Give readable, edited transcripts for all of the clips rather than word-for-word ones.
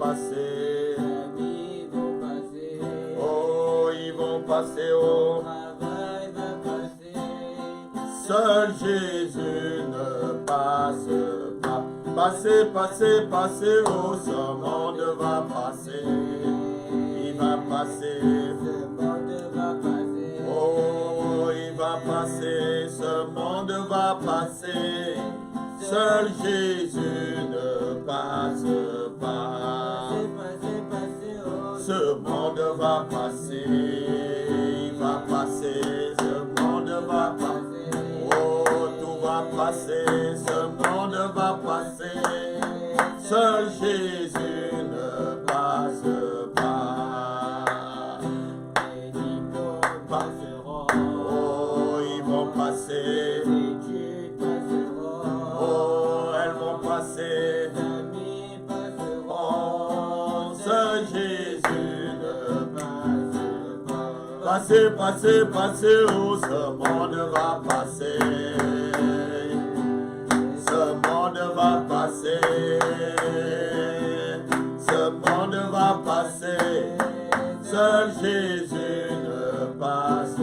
passer. Amis vont passer. Oh, ils vont passer, oh. Travail va passer. Seul Jésus ne passe pas. Passer, passer, passer, oh, ce monde va passer. Il va passer. Ce monde va passer. Oh, il va passer, ce monde va passer. Seul Jésus ne passe pas. Passer, passer, oh. Ce monde va passer. Il va passer, ce monde va passer. Oh, tout va passer, ce monde va passer. Seul Jésus ne passe pas. Les diplômes passeront. Oh, ils vont passer. Les études passeront. Oh, elles vont passer. Les amis passeront. Oh, seul Jésus ne Passe pas. passer, passer, passer. Oh, ce monde va passer. Ce monde va passer. Ce monde va passer. Seul Jésus ne passe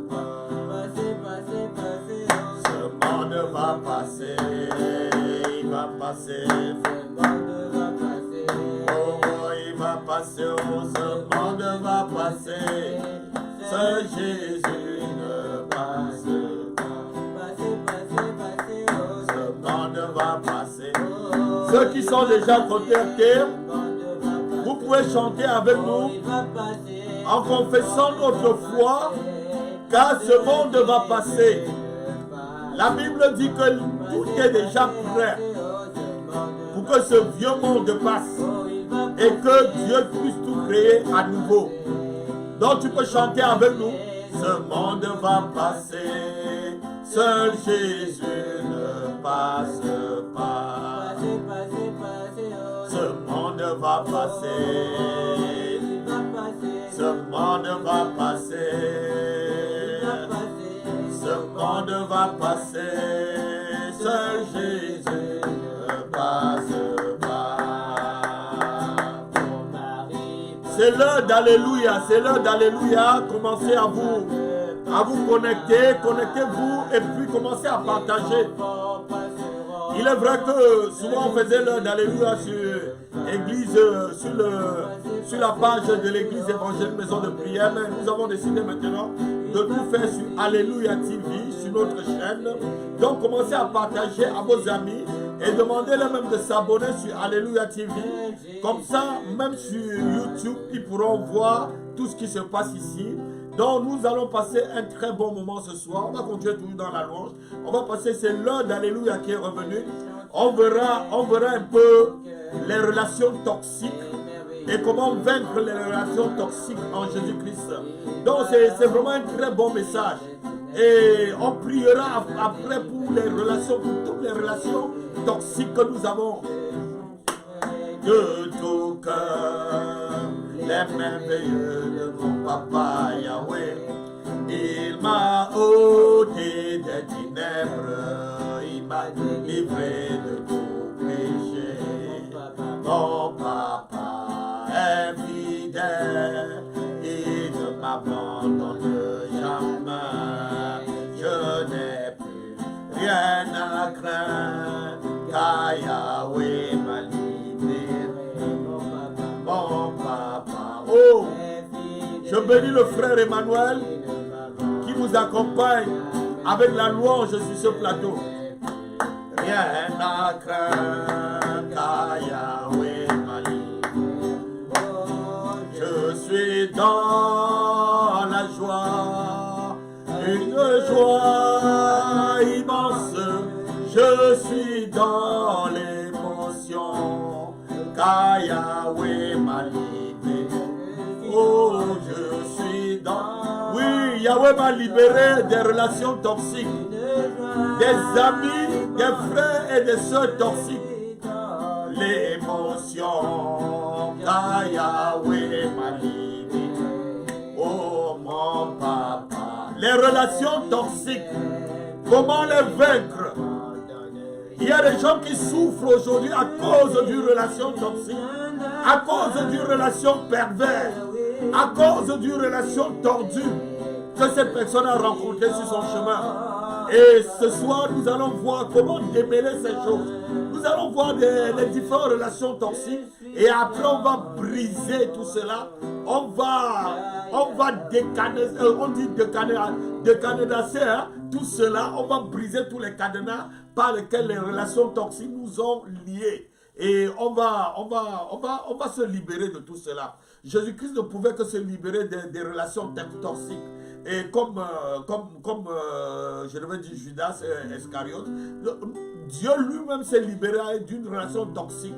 pas. Passer, passer, passer, oh. Ce monde va passer. Il va passer. Ce monde va passer. Oh, il va passer. Oh, ce monde va passer. Seul Jésus ne passe pas. Passer, passer, passer, oh. Ce monde va passer. Oh, Ceux qui sont déjà convertis, ce monde va vous pouvez chanter avec passer. nous Il va passer. en confessant notre foi, car ce monde va passer. La Bible dit que tout est déjà prêt pour que ce vieux monde passe et que Dieu puisse tout créer à nouveau. Donc tu peux chanter avec nous. Ce monde va passer, seul Jésus ne passe pas. Passer, passer, passer, oh. Ce monde va passer, Il va passer. ce monde va passer, Il va passer. ce monde va passer, seul Jésus ne passe pas. Mon mari C'est l'heure d'Alléluia, c'est l'heure d'Alléluia. Commencez à vous connecter, connectez-vous et puis commencez à partager. passeront. Il est vrai que souvent on faisait l'heure d'Alléluia sur l'église, sur la page de l'église évangélique Maison de Prière, mais nous avons décidé maintenant de tout faire sur Alléluia TV, sur notre chaîne. Donc commencez à partager à vos amis et demandez-leur même de s'abonner sur Alléluia TV. Comme ça, même sur YouTube, ils pourront voir tout ce qui se passe ici. Donc nous allons passer un très bon moment ce soir. On va continuer toujours dans la louange. On va passer, c'est l'heure d'Alléluia qui est revenue. On verra un peu les relations toxiques et comment vaincre les relations toxiques en Jésus-Christ. Donc c'est vraiment un très bon message. Et on priera après pour les relations, pour toutes les relations toxiques que nous avons. De tout cœur, les merveilleux de mon papa Yahweh. Il m'a ôté des ténèbres, il m'a délivré de tout péché. Mon papa est fidèle, il ne m'abandonne jamais. Je n'ai plus rien à craindre, car Yahweh m'a libéré. Mon papa, oh, je bénis le frère Emmanuel qui nous accompagne avec la louange sur ce plateau. Rien à craindre, car Yahweh m'a libéré. Je suis dans la joie, une joie immense. Je suis dans l'émotion, car Yahweh m'a libéré. Oh, je suis dans... Oui, Yahweh m'a libéré des relations toxiques, des amis, des frères et des sœurs toxiques. L'émotion, car Yahweh m'a libéré. Oh, mon papa. Les relations toxiques, comment les vaincre? Il y a des gens qui souffrent aujourd'hui à cause d'une relation toxique, à cause d'une relation perverse, à cause d'une relation tordue que cette personne a rencontrée sur son chemin. Et ce soir, nous allons voir comment démêler ces choses. Nous allons voir les différentes relations toxiques et après on va briser tout cela. On va décadenasser, on dit décadenasser tout cela. On va briser tous les cadenas par lesquels les relations toxiques nous ont liés. Et on va se libérer de tout cela. Jésus-Christ ne pouvait que se libérer des relations toxiques. Et comme je devais dire Judas Iscariote, Dieu lui-même s'est libéré d'une relation toxique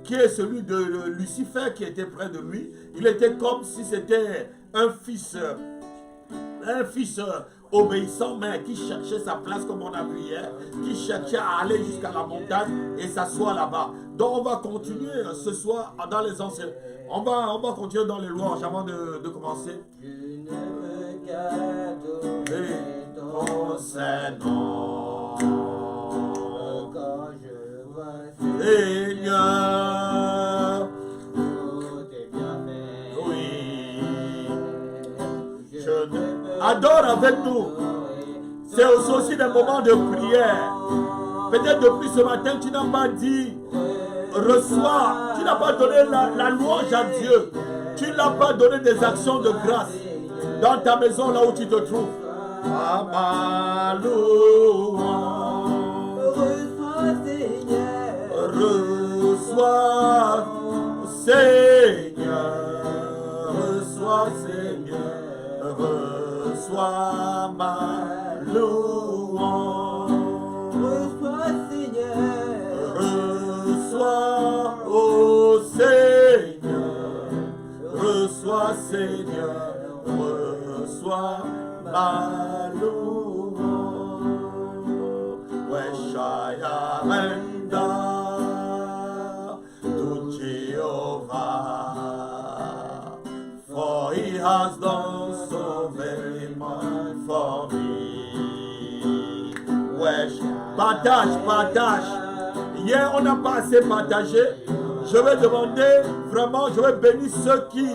qui est celui de Lucifer qui était près de lui. Il était comme si c'était un fils obéissant, mais qui cherchait sa place comme on a vu hier, qui cherchait à aller jusqu'à la montagne et s'asseoir là-bas. Donc on va continuer ce soir dans les anciens. On va continuer dans les louanges avant de commencer. Et ton Seigneur, Seigneur, oui, adore avec nous. C'est aussi des moments de prière. Peut-être depuis ce matin, tu n'as pas dit reçois, tu n'as pas donné la louange à Dieu. Tu n'as pas donné des actions de grâce dans ta maison là où tu te trouves. À ma louange, reçois Seigneur, reçois Seigneur, reçois ma louange, reçois Seigneur, reçois, oh Seigneur, reçois Seigneur, reçois ma louange. Weshayarenda to Jehovah, for he has done so very much for me. Wesh, partage. Hier, on n'a pas assez partagé. Je vais demander, vraiment, je vais bénir ceux qui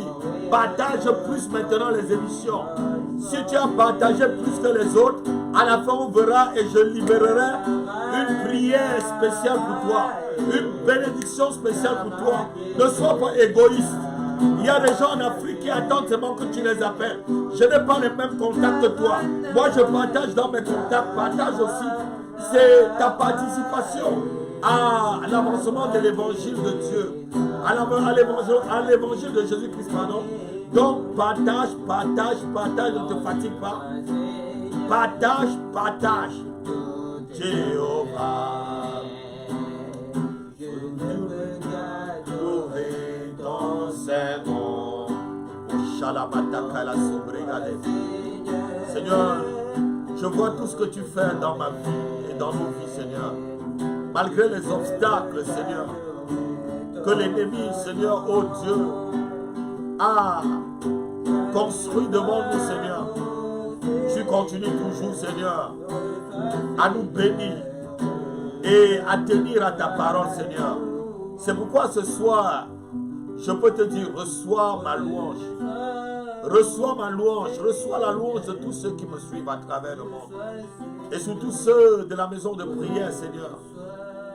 partagent plus maintenant les émissions. Si tu as partagé plus que les autres, à la fin on verra et je libérerai une prière spéciale pour toi, une bénédiction spéciale pour toi. Ne sois pas égoïste. Il y a des gens en Afrique qui attendent seulement que tu les appelles. Je n'ai pas les mêmes contacts que toi. Moi je partage dans mes contacts, partage aussi. C'est ta participation à l'avancement de l'évangile de Dieu, à l'évangile de Jésus-Christ, pardon. Donc partage, ne te fatigue pas. Partage. Jéhovah, louez ton Seigneur. Seigneur, je vois tout ce que tu fais dans ma vie et dans nos vies, Seigneur. Malgré les obstacles, Seigneur, que l'ennemi, Seigneur, oh Dieu, a construit devant nous, Seigneur. Tu continues toujours, Seigneur, à nous bénir et à tenir à ta parole, Seigneur. C'est pourquoi ce soir, je peux te dire, reçois ma louange. Reçois ma louange, reçois la louange de tous ceux qui me suivent à travers le monde. Et surtout ceux de la maison de prière, Seigneur.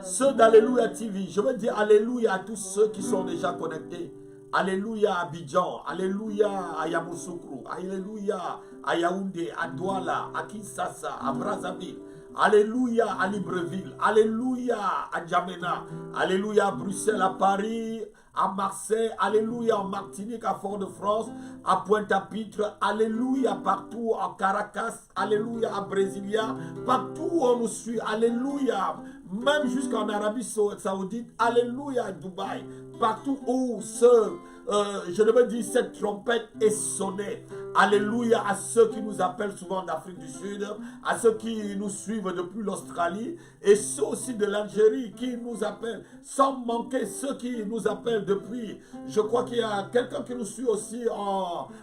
Ceux d'Alléluia TV, je veux dire Alléluia à tous ceux qui sont déjà connectés. Alléluia à Abidjan, Alléluia à Yamoussoukro, Alléluia à Yaoundé, à Douala, à Kinshasa, à Brazzaville. Alléluia à Libreville, Alléluia à Djamena, Alléluia à Bruxelles, à Paris, à Marseille, Alléluia en Martinique, à Fort-de-France, à Pointe-à-Pitre, Alléluia partout en Caracas, Alléluia à Brasilia, partout où on nous suit, Alléluia, même jusqu'en Arabie Saoudite, Alléluia à Dubaï, partout où je devais dire cette trompette est sonnée. Alléluia à ceux qui nous appellent souvent d'Afrique du Sud, à ceux qui nous suivent depuis l'Australie et ceux aussi de l'Algérie qui nous appellent, sans manquer ceux qui nous appellent depuis. Je crois qu'il y a quelqu'un qui nous suit aussi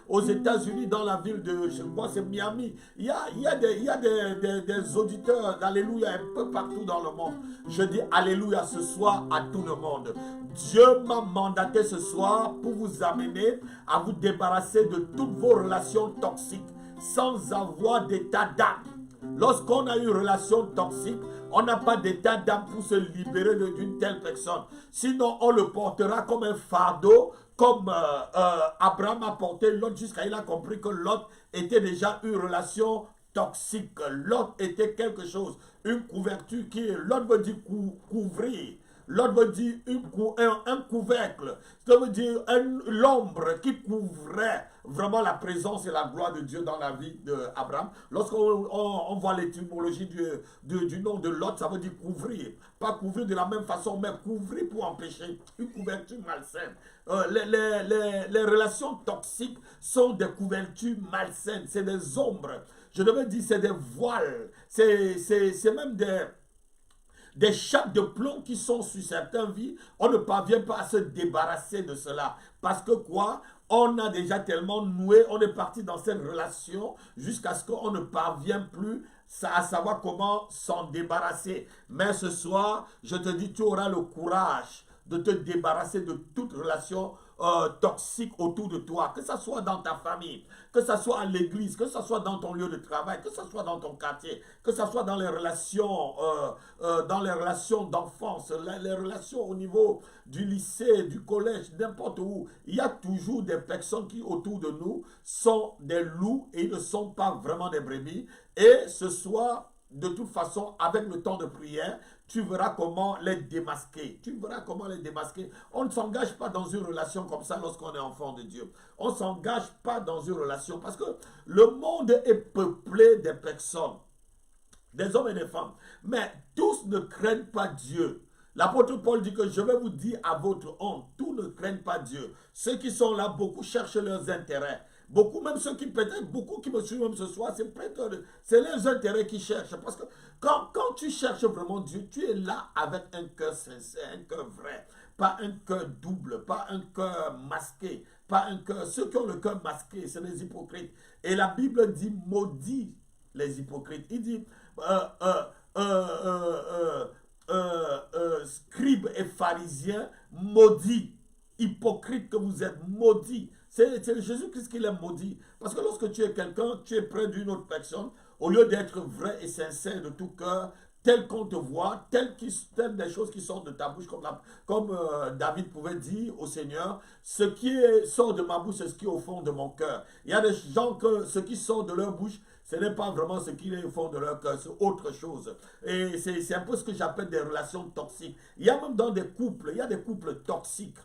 aux États-Unis dans la ville de, je crois c'est Miami. Il y a des auditeurs d'Alléluia un peu partout dans le monde. Je dis Alléluia ce soir à tout le monde. Dieu m'a mandaté ce soir pour vous amener à vous débarrasser de toutes vos relations toxiques sans avoir d'état d'âme. Lorsqu'on a une relation toxique, on n'a pas d'état d'âme pour se libérer d'une telle personne. Sinon, on le portera comme un fardeau, comme Abraham a porté Lot jusqu'à il a compris que Lot était déjà une relation toxique. Lot était quelque chose, une couverture qui, Lot veut dire couvrir. L'autre veut dire un couvercle. Ça veut dire l'ombre qui couvrait vraiment la présence et la gloire de Dieu dans la vie d'Abraham. Lorsqu'on voit l'étymologie du nom de Lot, ça veut dire couvrir. Pas couvrir de la même façon, mais couvrir pour empêcher une couverture malsaine. Les relations toxiques sont des couvertures malsaines. C'est des ombres. Je devais dire c'est des voiles. C'est même des chapeaux de plomb qui sont sur certaines vies, on ne parvient pas à se débarrasser de cela. Parce que quoi? On a déjà tellement noué, on est parti dans cette relation jusqu'à ce qu'on ne parvient plus à savoir comment s'en débarrasser. Mais ce soir, je te dis, tu auras le courage de te débarrasser de toute relation toxique autour de toi, que ce soit dans ta famille, que ce soit à l'église, que ce soit dans ton lieu de travail, que ce soit dans ton quartier, que ce soit dans les relations d'enfance, les relations au niveau du lycée, du collège, n'importe où. Il y a toujours des personnes qui autour de nous sont des loups et ils ne sont pas vraiment des brebis. Et ce soir, de toute façon, avec le temps de prière, tu verras comment les démasquer. Tu verras comment les démasquer. On ne s'engage pas dans une relation comme ça lorsqu'on est enfant de Dieu. On ne s'engage pas dans une relation parce que le monde est peuplé des personnes, des hommes et des femmes. Mais tous ne craignent pas Dieu. L'apôtre Paul dit que je vais vous dire à votre honte, tous ne craignent pas Dieu. Ceux qui sont là, beaucoup cherchent leurs intérêts. Beaucoup, même ceux qui peut-être, beaucoup qui me suivent même ce soir, c'est leurs intérêts qui cherchent. Parce que quand tu cherches vraiment Dieu, tu es là avec un cœur sincère, un cœur vrai. Pas un cœur double, pas un cœur masqué, pas un cœur... Ceux qui ont le cœur masqué, c'est les hypocrites. Et la Bible dit, maudit les hypocrites. Il dit, scribes et pharisiens, maudits, hypocrites que vous êtes, maudits. C'est Jésus-Christ qui les maudit. Parce que lorsque tu es quelqu'un, tu es près d'une autre personne, au lieu d'être vrai et sincère de tout cœur, tel qu'on te voit, telles des choses qui sortent de ta bouche, comme David pouvait dire au Seigneur, ce qui sort de ma bouche, c'est ce qui est au fond de mon cœur. Il y a des gens que ce qui sort de leur bouche, ce n'est pas vraiment ce qui est au fond de leur cœur, c'est autre chose. Et c'est un peu ce que j'appelle des relations toxiques. Il y a même dans des couples, il y a des couples toxiques.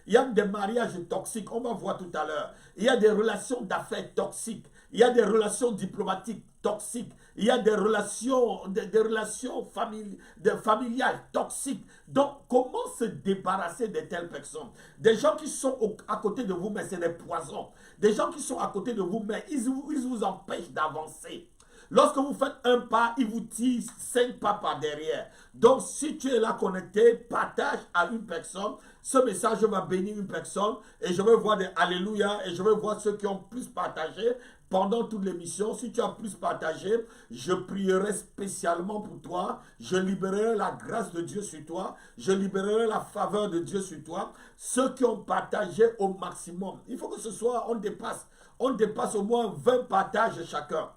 Il y a des mariages toxiques, on va voir tout à l'heure. Il y a des relations d'affaires toxiques. Il y a des relations diplomatiques toxiques. Il y a des relations familiales toxiques. Donc, comment se débarrasser de telles personnes? Des gens qui sont à côté de vous, mais c'est des poisons. Des gens qui sont à côté de vous, mais ils vous empêchent d'avancer. Lorsque vous faites un pas, il vous tire 5 pas par derrière. Donc, si tu es là connecté, partage à une personne. Ce message va bénir une personne et je vais voir des alléluia et je vais voir ceux qui ont plus partagé pendant toute l'émission. Si tu as plus partagé, je prierai spécialement pour toi. Je libérerai la grâce de Dieu sur toi. Je libérerai la faveur de Dieu sur toi. Ceux qui ont partagé au maximum. Il faut que ce soit, on dépasse au moins 20 partages chacun.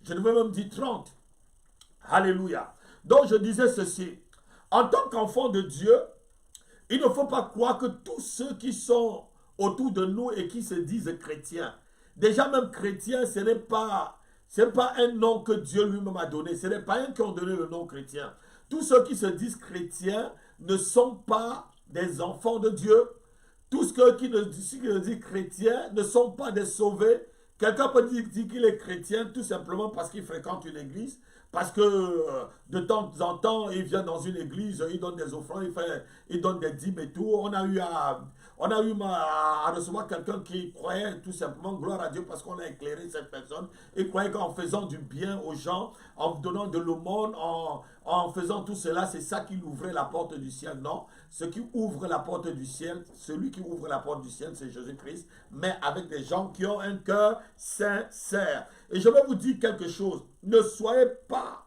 Je devais même dire 30. Alléluia. Donc je disais ceci. En tant qu'enfant de Dieu, il ne faut pas croire que tous ceux qui sont autour de nous et qui se disent chrétiens, déjà même chrétien, ce n'est pas un nom que Dieu lui-même a donné. Ce n'est pas eux qui ont donné le nom chrétien. Tous ceux qui se disent chrétiens ne sont pas des enfants de Dieu. Tous ceux qui se disent chrétiens ne sont pas des sauvés. Quelqu'un peut dire qu'il est chrétien tout simplement parce qu'il fréquente une église, parce que de temps en temps, il vient dans une église, il donne des offrandes, il donne des dîmes et tout. On a eu à recevoir quelqu'un qui croyait tout simplement, gloire à Dieu, parce qu'on a éclairé cette personne. Il croyait qu'en faisant du bien aux gens, en donnant de l'aumône, en faisant tout cela, c'est ça qui ouvrait la porte du ciel. Non, ce qui ouvre la porte du ciel, celui qui ouvre la porte du ciel, c'est Jésus-Christ, mais avec des gens qui ont un cœur sincère. Et je vais vous dire quelque chose, ne soyez pas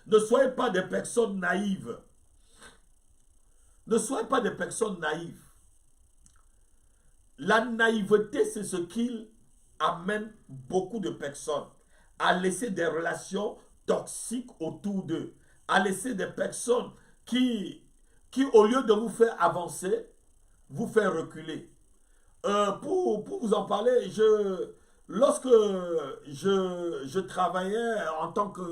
des personnes naïves. Ne soyez pas des personnes naïves. La naïveté, c'est ce qui amène beaucoup de personnes à laisser des relations toxiques autour d'eux, à laisser des personnes qui, au lieu de vous faire avancer, vous faire reculer. Pour vous en parler, lorsque je travaillais en tant que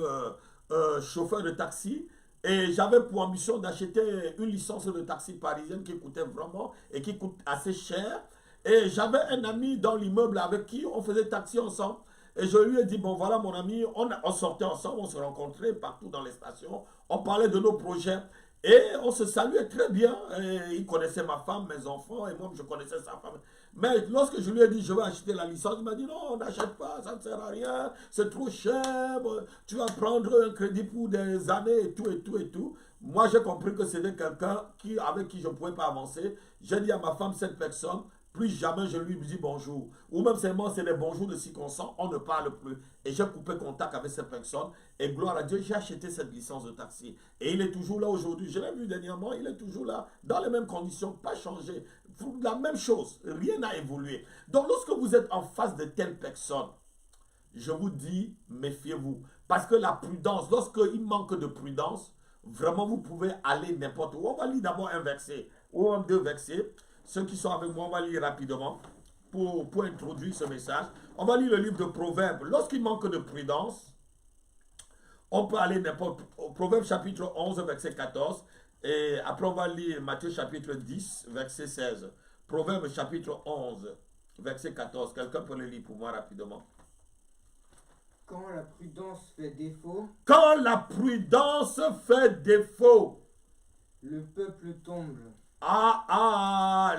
chauffeur de taxi, et j'avais pour ambition d'acheter une licence de taxi parisienne qui coûtait vraiment et qui coûte assez cher. Et j'avais un ami dans l'immeuble avec qui on faisait taxi ensemble. Et je lui ai dit, bon voilà mon ami, on sortait ensemble, on se rencontrait partout dans les stations, on parlait de nos projets. Et on se saluait très bien. Et il connaissait ma femme, mes enfants, et moi je connaissais sa femme. Mais lorsque je lui ai dit, je vais acheter la licence, il m'a dit, non, n'achète pas, ça ne sert à rien, c'est trop cher, tu vas prendre un crédit pour des années et tout, et tout, et tout. Moi, j'ai compris que c'était quelqu'un avec qui je ne pouvais pas avancer. J'ai dit à ma femme, cette personne, plus jamais je lui dis bonjour. Ou même seulement c'est des bonjours de circonstance, on ne parle plus. Et j'ai coupé contact avec cette personne. Et gloire à Dieu, j'ai acheté cette licence de taxi. Et il est toujours là aujourd'hui. Je l'ai vu dernièrement, il est toujours là, dans les mêmes conditions, pas changé. La même chose, rien n'a évolué. Donc lorsque vous êtes en face de telles personnes, je vous dis, méfiez-vous. Parce que la prudence, lorsqu'il manque de prudence, vraiment vous pouvez aller n'importe où. On va lire d'abord un verset, ou un deux versets. Ceux qui sont avec moi, on va lire rapidement pour introduire ce message. On va lire le livre de Proverbes. Lorsqu'il manque de prudence, on peut aller n'importe où. Proverbes chapitre 11, verset 14. Et après, on va lire Matthieu chapitre 10, verset 16. Proverbes chapitre 11, verset 14. Quelqu'un peut le lire pour moi rapidement. Quand la prudence fait défaut, Quand la prudence fait défaut. le peuple tombe.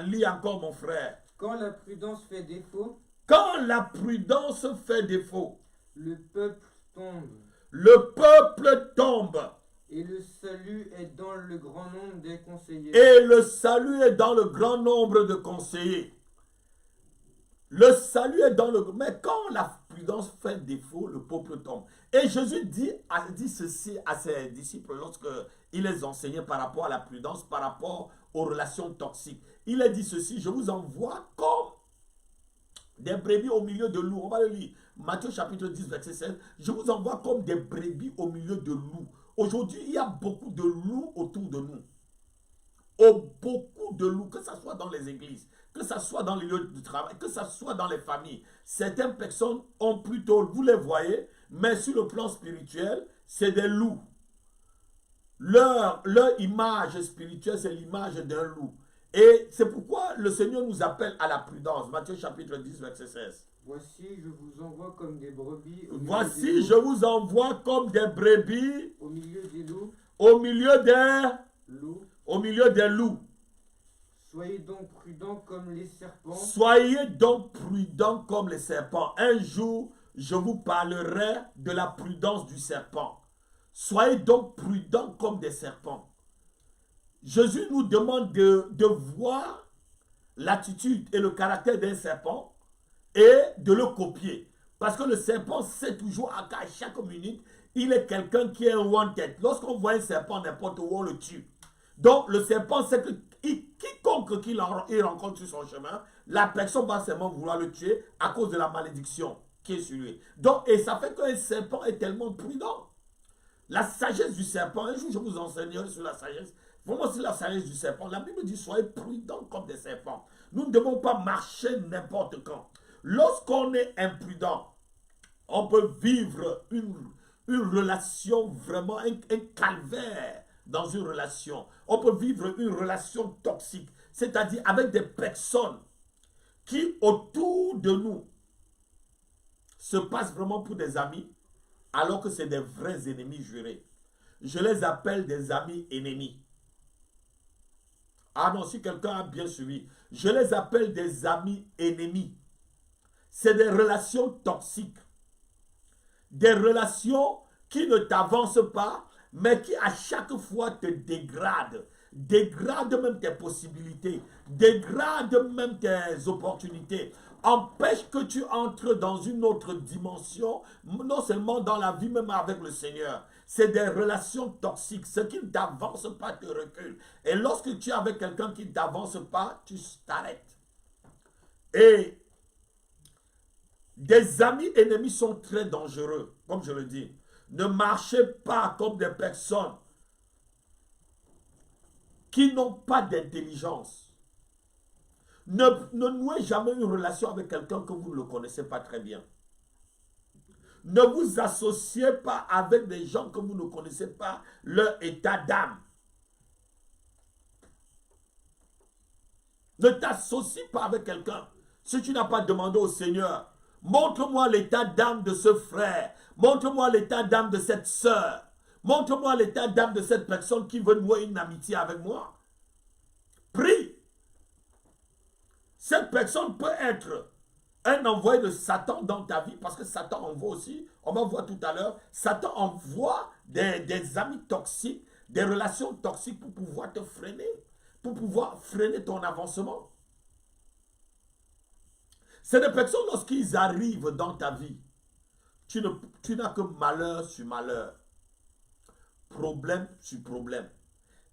Lis encore mon frère. Quand la prudence fait défaut, Quand la prudence fait défaut, le peuple tombe. le peuple tombe. Et le salut est dans le grand nombre des conseillers. Et le salut est dans le grand nombre de conseillers. Le salut est dans le... Mais quand la prudence fait défaut, le peuple tombe. Et Jésus dit ceci à ses disciples lorsqu'il les enseignait par rapport à la prudence, par rapport aux relations toxiques. Il a dit ceci, je vous envoie comme des brebis au milieu de loups. On va le lire. Matthieu chapitre 10, verset 16. Je vous envoie comme des brebis au milieu de loups. Aujourd'hui, il y a beaucoup de loups autour de nous. Beaucoup de loups, que ce soit dans les églises, que ce soit dans les lieux de travail, que ce soit dans les familles. Certaines personnes ont plutôt, vous les voyez, mais sur le plan spirituel, c'est des loups. Leur image spirituelle, c'est l'image d'un loup. Et c'est pourquoi le Seigneur nous appelle à la prudence. Matthieu chapitre 10, verset 16. Voici, je vous envoie comme des brebis Voici, je vous envoie comme des brebis au milieu des loups. Au milieu des Loups. Au milieu des loups. Soyez donc prudents comme les serpents. Soyez donc prudents comme les serpents. Un jour, je vous parlerai de la prudence du serpent. Soyez donc prudents comme des serpents. Jésus nous demande de voir l'attitude et le caractère d'un serpent et de le copier. Parce que le serpent sait toujours qu'à chaque minute, il est quelqu'un qui est un one-tête. Lorsqu'on voit un serpent n'importe où, on le tue. Donc le serpent sait que quiconque qu'il rencontre sur son chemin, la personne va seulement vouloir le tuer à cause de la malédiction qui est sur lui. Donc, et ça fait qu'un serpent est tellement prudent. La sagesse du serpent, un jour je vous enseignerai sur la sagesse. Vraiment sur la sagesse du serpent. La Bible dit soyez prudents comme des serpents. Nous ne devons pas marcher n'importe quand. Lorsqu'on est imprudent, on peut vivre une relation vraiment, un calvaire dans une relation. On peut vivre une relation toxique, c'est-à-dire avec des personnes qui autour de nous se passent vraiment pour des amis, alors que c'est des vrais ennemis jurés. Je les appelle des amis ennemis. Ah non, si quelqu'un a bien suivi, je les appelle des amis ennemis. C'est des relations toxiques. Des relations qui ne t'avancent pas, mais qui à chaque fois te dégradent. Dégradent même tes possibilités. Dégradent même tes opportunités. Empêche que tu entres dans une autre dimension, non seulement dans la vie, même avec le Seigneur. C'est des relations toxiques. Ce qui ne t'avance pas te recule. Et lorsque tu es avec quelqu'un qui ne t'avance pas, tu t'arrêtes. Et des amis ennemis sont très dangereux, comme je le dis. Ne marchez pas comme des personnes qui n'ont pas d'intelligence. Ne nouez jamais une relation avec quelqu'un que vous ne le connaissez pas très bien. Ne vous associez pas avec des gens que vous ne connaissez pas leur état d'âme. Ne t'associe pas avec quelqu'un si tu n'as pas demandé au Seigneur. Montre-moi l'état d'âme de ce frère. Montre-moi l'état d'âme de cette sœur. Montre-moi l'état d'âme de cette personne qui veut nouer une amitié avec moi. Prie. Cette personne peut être un envoyé de Satan dans ta vie, parce que Satan envoie aussi, on va voir tout à l'heure, Satan envoie des amis toxiques, des relations toxiques pour pouvoir te freiner, pour pouvoir freiner ton avancement. C'est des personnes, lorsqu'ils arrivent dans ta vie, tu n'as que malheur sur malheur, problème sur problème.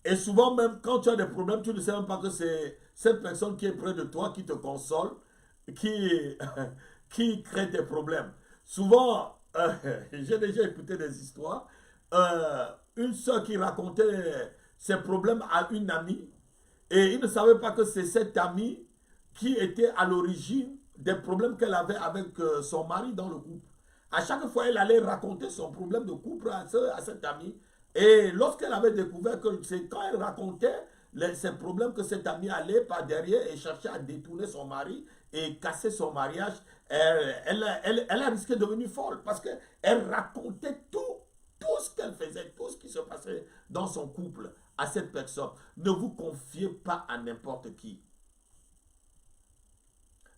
Et souvent même, quand tu as des problèmes, tu ne sais même pas que c'est cette personne qui est près de toi, qui te console, qui crée des problèmes. Souvent, j'ai déjà écouté des histoires, une soeur qui racontait ses problèmes à une amie, et il ne savait pas que c'est cette amie qui était à l'origine des problèmes qu'elle avait avec son mari dans le couple. À chaque fois, elle allait raconter son problème de couple à cette amie. Et lorsqu'elle avait découvert que c'est quand elle racontait ces problèmes que cette amie allait par derrière et cherchait à détourner son mari et casser son mariage, elle a risqué de devenir folle parce qu'elle racontait tout ce qu'elle faisait, tout ce qui se passait dans son couple à cette personne. Ne vous confiez pas à n'importe qui.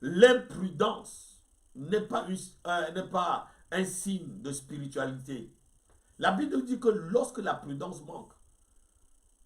L'imprudence n'est pas un signe de spiritualité. La Bible dit que lorsque la prudence manque,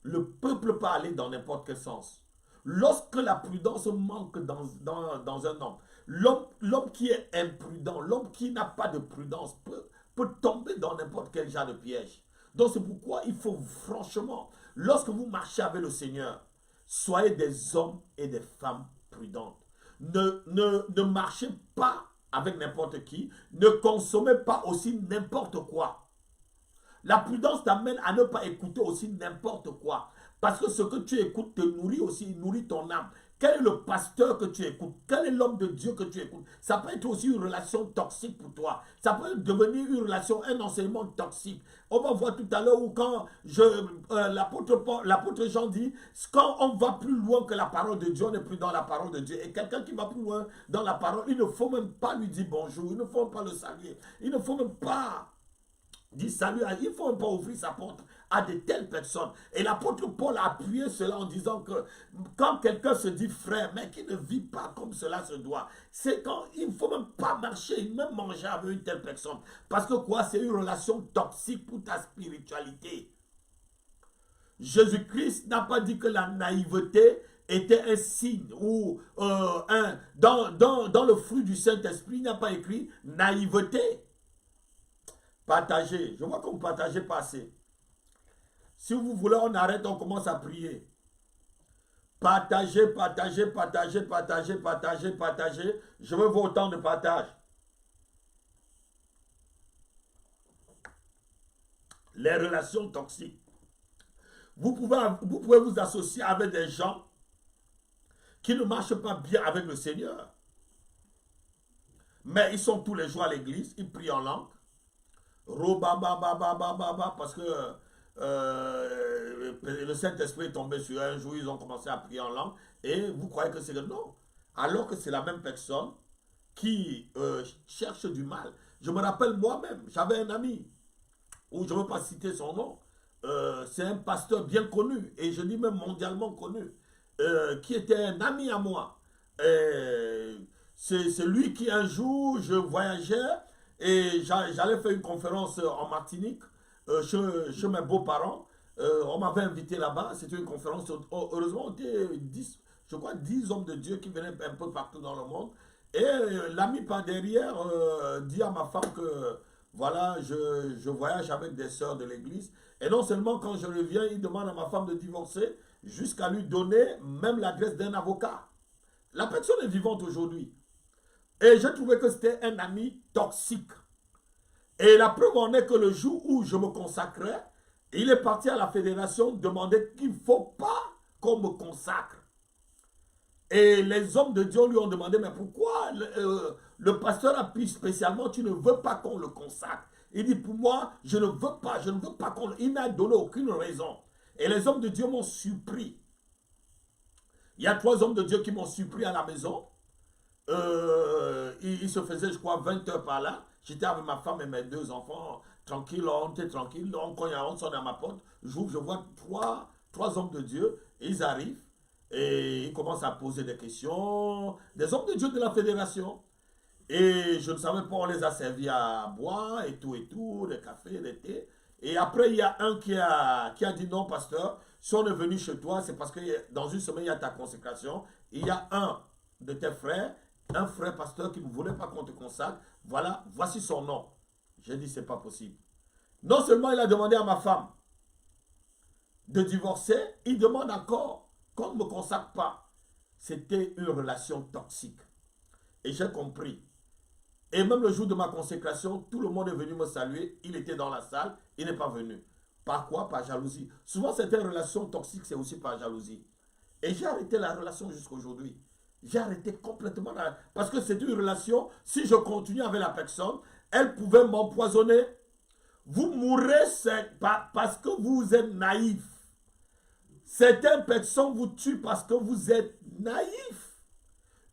le peuple peut aller dans n'importe quel sens. Lorsque la prudence manque dans un homme, l'homme qui est imprudent, l'homme qui n'a pas de prudence peut tomber dans n'importe quel genre de piège. Donc c'est pourquoi il faut franchement, lorsque vous marchez avec le Seigneur, soyez des hommes et des femmes prudentes. Ne marchez pas avec n'importe qui, ne consommez pas aussi n'importe quoi. La prudence t'amène à ne pas écouter aussi n'importe quoi. Parce que ce que tu écoutes te nourrit aussi, nourrit ton âme. Quel est le pasteur que tu écoutes? Quel est l'homme de Dieu que tu écoutes? Ça peut être aussi une relation toxique pour toi. Ça peut devenir une relation, un enseignement toxique. On va voir tout à l'heure où quand l'apôtre Jean dit, quand on va plus loin que la parole de Dieu, on n'est plus dans la parole de Dieu. Et quelqu'un qui va plus loin dans la parole, il ne faut même pas lui dire bonjour, il ne faut même pas le saluer. Il ne faut même pas dit salut, il ne faut même pas ouvrir sa porte à de telles personnes. Et l'apôtre Paul a appuyé cela en disant que quand quelqu'un se dit frère, mais qui ne vit pas comme cela se doit, c'est quand il ne faut même pas marcher, même manger avec une telle personne. Parce que quoi, c'est une relation toxique pour ta spiritualité. Jésus-Christ n'a pas dit que la naïveté était un signe ou dans le fruit du Saint-Esprit, il n'a pas écrit naïveté. Partagez. Je vois que vous ne partagez pas assez. Si vous voulez, on arrête, on commence à prier. Partagez, partagez, partagez, partagez, partagez, partagez. Je veux vos temps de partage. Les relations toxiques. Vous pouvez vous associer avec des gens qui ne marchent pas bien avec le Seigneur. Mais ils sont tous les jours à l'église, ils prient en langue. Parce que le Saint-Esprit est tombé sur un jour, ils ont commencé à prier en langue, et vous croyez que c'est le non. Alors que c'est la même personne qui cherche du mal. Je me rappelle moi-même, j'avais un ami, où je ne veux pas citer son nom, c'est un pasteur bien connu, et je dis même mondialement connu, qui était un ami à moi. C'est lui qui un jour, je voyageais, et j'allais faire une conférence en Martinique, chez mes beaux-parents. On m'avait invité là-bas, c'était une conférence, heureusement on était 10, je crois 10 hommes de Dieu qui venaient un peu partout dans le monde. Et l'ami par derrière dit à ma femme que voilà, je voyage avec des sœurs de l'église. Et non seulement quand je reviens, il demande à ma femme de divorcer, jusqu'à lui donner même l'adresse d'un avocat. La personne est vivante aujourd'hui. Et j'ai trouvé que c'était un ami toxique. Et la preuve en est que le jour où je me consacrais, il est parti à la fédération demander qu'il ne faut pas qu'on me consacre. Et les hommes de Dieu lui ont demandé, mais pourquoi le pasteur a pris spécialement, tu ne veux pas qu'on le consacre? Il dit, pour moi, je ne veux pas qu'on le... Il n'a donné aucune raison. Et les hommes de Dieu m'ont surpris. Il y a 3 hommes de Dieu qui m'ont surpris à la maison. Il se faisait, je crois, 20 heures par là. J'étais avec ma femme et mes 2 enfants, tranquille, on était tranquille. Donc, quand on sonne à ma porte, j'ouvre, je vois trois hommes de Dieu, et ils arrivent, et ils commencent à poser des questions. Des hommes de Dieu de la fédération. Et je ne savais pas, on les a servis à boire, et tout, des cafés, des thés. Et après, il y a un qui a dit, non, pasteur, si on est venu chez toi, c'est parce que dans une semaine, il y a ta consécration. Il y a un de tes frères, un frère pasteur qui ne voulait pas qu'on te consacre. Voilà, voici son nom. J'ai dit, c'est pas possible. Non seulement il a demandé à ma femme de divorcer, il demande encore qu'on ne me consacre pas. C'était une relation toxique. Et j'ai compris. Et même le jour de ma consécration, tout le monde est venu me saluer. Il était dans la salle, il n'est pas venu. Par quoi? Par jalousie. Souvent, certaines relations toxiques, c'est aussi par jalousie. Et j'ai arrêté la relation jusqu'à aujourd'hui. J'ai arrêté complètement. Parce que c'est une relation, si je continue avec la personne, elle pouvait m'empoisonner. Vous mourrez parce que vous êtes naïf. Certaines personnes vous tuent parce que vous êtes naïf.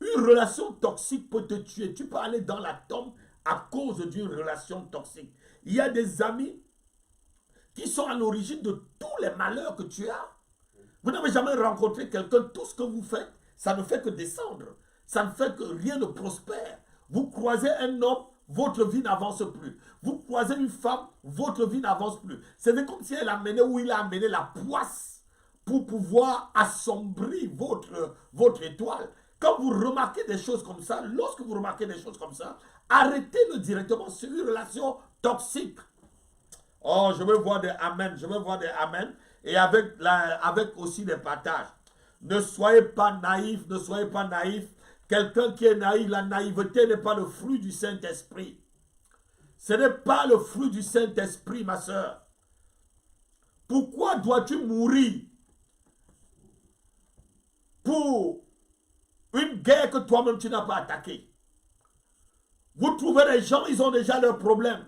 Une relation toxique peut te tuer. Tu peux aller dans la tombe à cause d'une relation toxique. Il y a des amis qui sont à l'origine de tous les malheurs que tu as. Vous n'avez jamais rencontré quelqu'un, tout ce que vous faites, ça ne fait que descendre. Ça ne fait que rien ne prospère. Vous croisez un homme, votre vie n'avance plus. Vous croisez une femme, votre vie n'avance plus. C'est comme si elle amenait ou il a amené la poisse pour pouvoir assombrir votre étoile. Quand vous remarquez des choses comme ça, lorsque vous remarquez des choses comme ça, arrêtez-le directement. C'est une relation toxique. Oh, je veux voir des amen, je veux voir des amen. Et avec aussi des partages. Ne soyez pas naïfs, ne soyez pas naïfs. Quelqu'un qui est naïf, la naïveté n'est pas le fruit du Saint-Esprit. Ce n'est pas le fruit du Saint-Esprit, ma soeur. Pourquoi dois-tu mourir pour une guerre que toi-même tu n'as pas attaquée? Vous trouvez des gens, ils ont déjà leurs problèmes.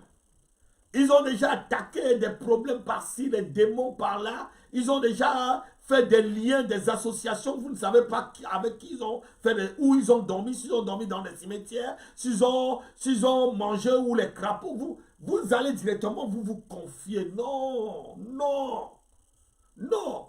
Ils ont déjà attaqué des problèmes par-ci, des démons par-là. Ils ont déjà fait des liens, des associations. Vous ne savez pas avec qui ils ont fait, où ils ont dormi, s'ils ont dormi dans des cimetières, s'ils ont mangé ou les crapauds. Vous allez directement vous confier. Non, non, non.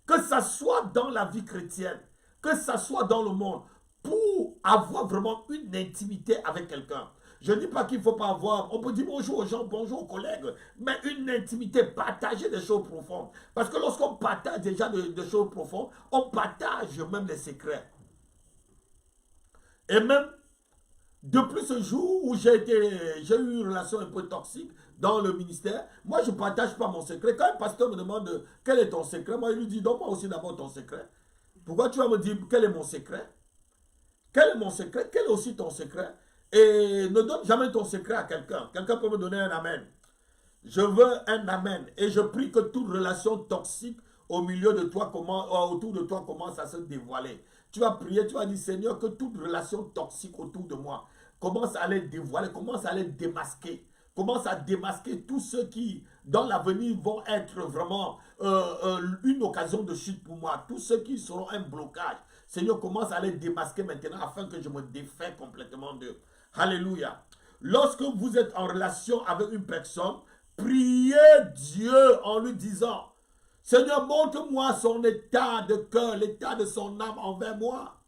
Que ça soit dans la vie chrétienne, que ça soit dans le monde, pour avoir vraiment une intimité avec quelqu'un. Je ne dis pas qu'il ne faut pas avoir, on peut dire bonjour aux gens, bonjour aux collègues, mais une intimité, partager des choses profondes. Parce que lorsqu'on partage déjà des choses profondes, on partage même les secrets. Et même, depuis ce jour où j'ai eu une relation un peu toxique dans le ministère, moi je ne partage pas mon secret. Quand un pasteur me demande quel est ton secret, moi je lui dis donne-moi aussi d'abord ton secret. Pourquoi tu vas me dire quel est mon secret? Quel est mon secret? Quel est aussi ton secret? Et ne donne jamais ton secret à quelqu'un. Quelqu'un peut me donner un amen. Je veux un amen. Et je prie que toute relation toxique au milieu de toi, autour de toi commence à se dévoiler. Tu vas prier, tu vas dire Seigneur, que toute relation toxique autour de moi commence à les dévoiler, commence à les démasquer. Commence à démasquer tous ceux qui, dans l'avenir, vont être vraiment une occasion de chute pour moi. Tous ceux qui seront un blocage. Seigneur, commence à les démasquer maintenant afin que je me défais complètement d'eux. Alléluia. lorsque vous êtes en relation avec une personne, priez Dieu en lui disant, Seigneur, montre-moi son état de cœur, l'état de son âme envers moi.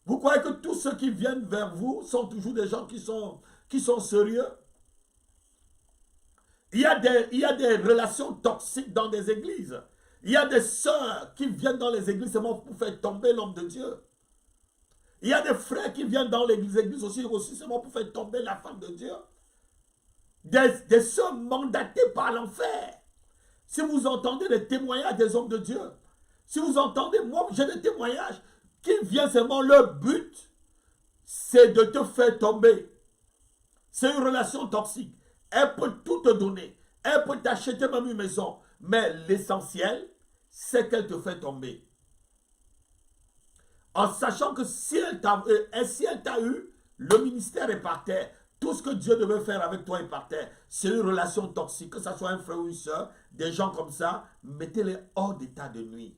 Vous croyez que tous ceux qui viennent vers vous sont toujours des gens qui sont sérieux? Il y a des relations toxiques dans des églises. Il y a des sœurs qui viennent dans les églises seulement pour faire tomber l'homme de Dieu. Il y a des frères qui viennent dans l'église aussi seulement pour faire tomber la femme de Dieu. Des sœurs mandatées par l'enfer. Si vous entendez les témoignages des hommes de Dieu, si vous entendez, moi j'ai des témoignages qui viennent seulement, leur but, c'est de te faire tomber. C'est une relation toxique. Elle peut tout te donner. Elle peut t'acheter même une maison. Mais l'essentiel, c'est qu'elle te fait tomber. En sachant que si elle t'a eu, le ministère est par terre. Tout ce que Dieu devait faire avec toi est par terre. C'est une relation toxique. Que ce soit un frère ou une soeur, des gens comme ça, mettez-les hors d'état de nuit.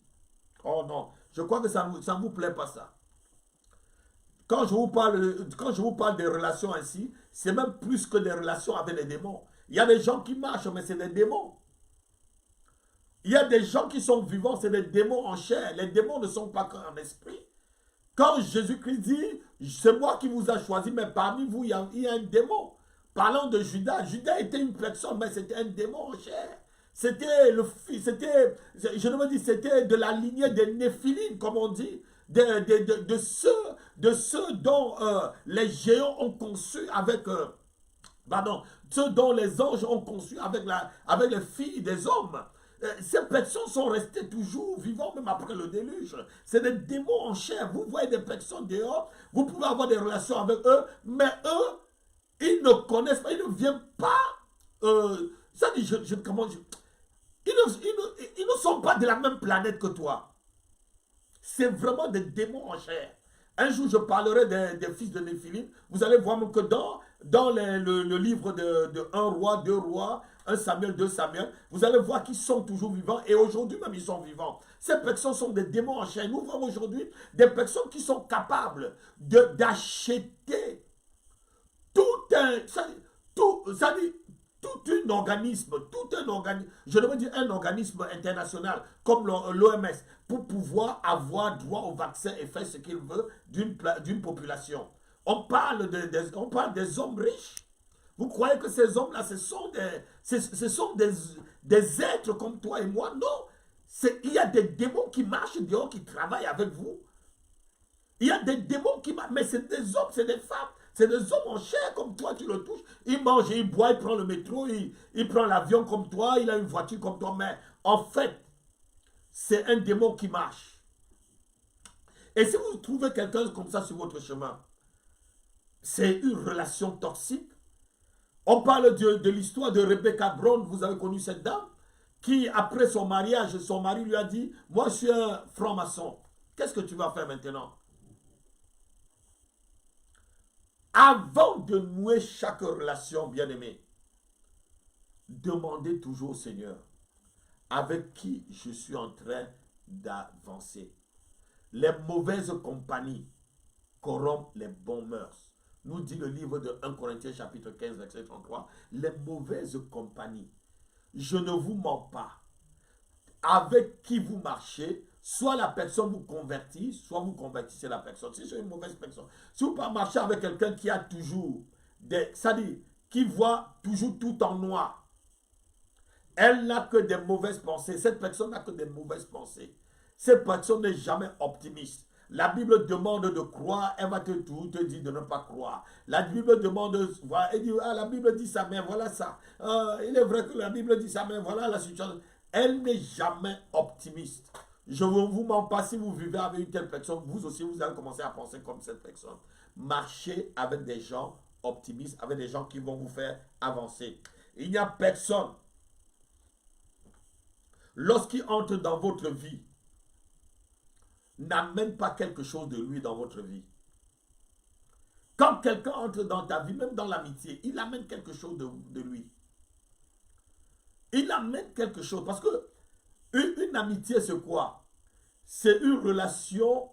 Oh non, je crois que ça ne vous plaît pas ça. Quand je vous parle des relations ainsi, c'est même plus que des relations avec les démons. Il y a des gens qui marchent, mais c'est des démons. Il y a des gens qui sont vivants, c'est des démons en chair. Les démons ne sont pas qu'en esprit. Quand Jésus-Christ dit, c'est moi qui vous ai choisi, mais parmi vous, il y a un démon. Parlant de Judas, Judas était une personne, mais c'était un démon en chair. C'était de la lignée des Néphilim, comme on dit, de ceux dont les géants ont conçu avec, ceux dont les anges ont conçu avec les filles des hommes. Ces personnes sont restées toujours vivantes même après le déluge. C'est des démons en chair. Vous voyez des personnes dehors, vous pouvez avoir des relations avec eux, mais eux, ils ne connaissent pas, ils ne viennent pas. Ils ne sont pas de la même planète que toi. C'est vraiment des démons en chair. Un jour, je parlerai des fils de Néphilim. Vous allez voir même que dans le livre de 1 roi, 2 rois, 1 Samuel, 2 Samuel, vous allez voir qu'ils sont toujours vivants et aujourd'hui même ils sont vivants. Ces personnes sont des démons en chair. Nous voyons aujourd'hui des personnes qui sont capables d'acheter tout un organisme, je devrais dire un organisme international comme l'OMS pour pouvoir avoir droit au vaccin et faire ce qu'il veut d'une population. On parle des hommes riches. Vous croyez que ces hommes-là, ce sont des êtres comme toi et moi? Non. Il y a des démons qui marchent dehors, qui travaillent avec vous. Il y a des démons qui marchent, mais c'est des hommes, c'est des femmes. C'est des hommes en chair comme toi, tu le touches. Il mange, il boit, il prend le métro, il prend l'avion comme toi, il a une voiture comme toi. Mais en fait, c'est un démon qui marche. Et si vous trouvez quelqu'un comme ça sur votre chemin, c'est une relation toxique. On parle de l'histoire de Rebecca Brown, vous avez connu cette dame, qui après son mariage, son mari lui a dit, moi je suis un franc-maçon. Qu'est-ce que tu vas faire maintenant? Avant de nouer chaque relation, bien-aimé, demandez toujours au Seigneur avec qui je suis en train d'avancer. Les mauvaises compagnies corrompent les bons mœurs. Nous dit le livre de 1 Corinthiens chapitre 15, verset 33. Les mauvaises compagnies. Je ne vous mens pas. Avec qui vous marchez, soit la personne vous convertit, soit vous convertissez la personne. Si c'est une mauvaise personne, si vous marchez avec quelqu'un qui a toujours c'est-à-dire qui voit toujours tout en noir, elle n'a que des mauvaises pensées. Cette personne n'a que des mauvaises pensées. Cette personne n'est jamais optimiste. La Bible demande de croire, elle va toujours te dire de ne pas croire. La Bible demande, elle dit, la Bible dit ça, mais voilà ça. Il est vrai que la Bible dit ça, mais voilà la situation. Elle n'est jamais optimiste. Je ne vous mens pas, si vous vivez avec une telle personne, vous aussi, vous allez commencer à penser comme cette personne. Marchez avec des gens optimistes, avec des gens qui vont vous faire avancer. Il n'y a personne, lorsqu'il entre dans votre vie, n'amène pas quelque chose de lui dans votre vie. Quand quelqu'un entre dans ta vie, même dans l'amitié, il amène quelque chose de lui. Il amène quelque chose. Parce que une amitié, c'est quoi? C'est une relation,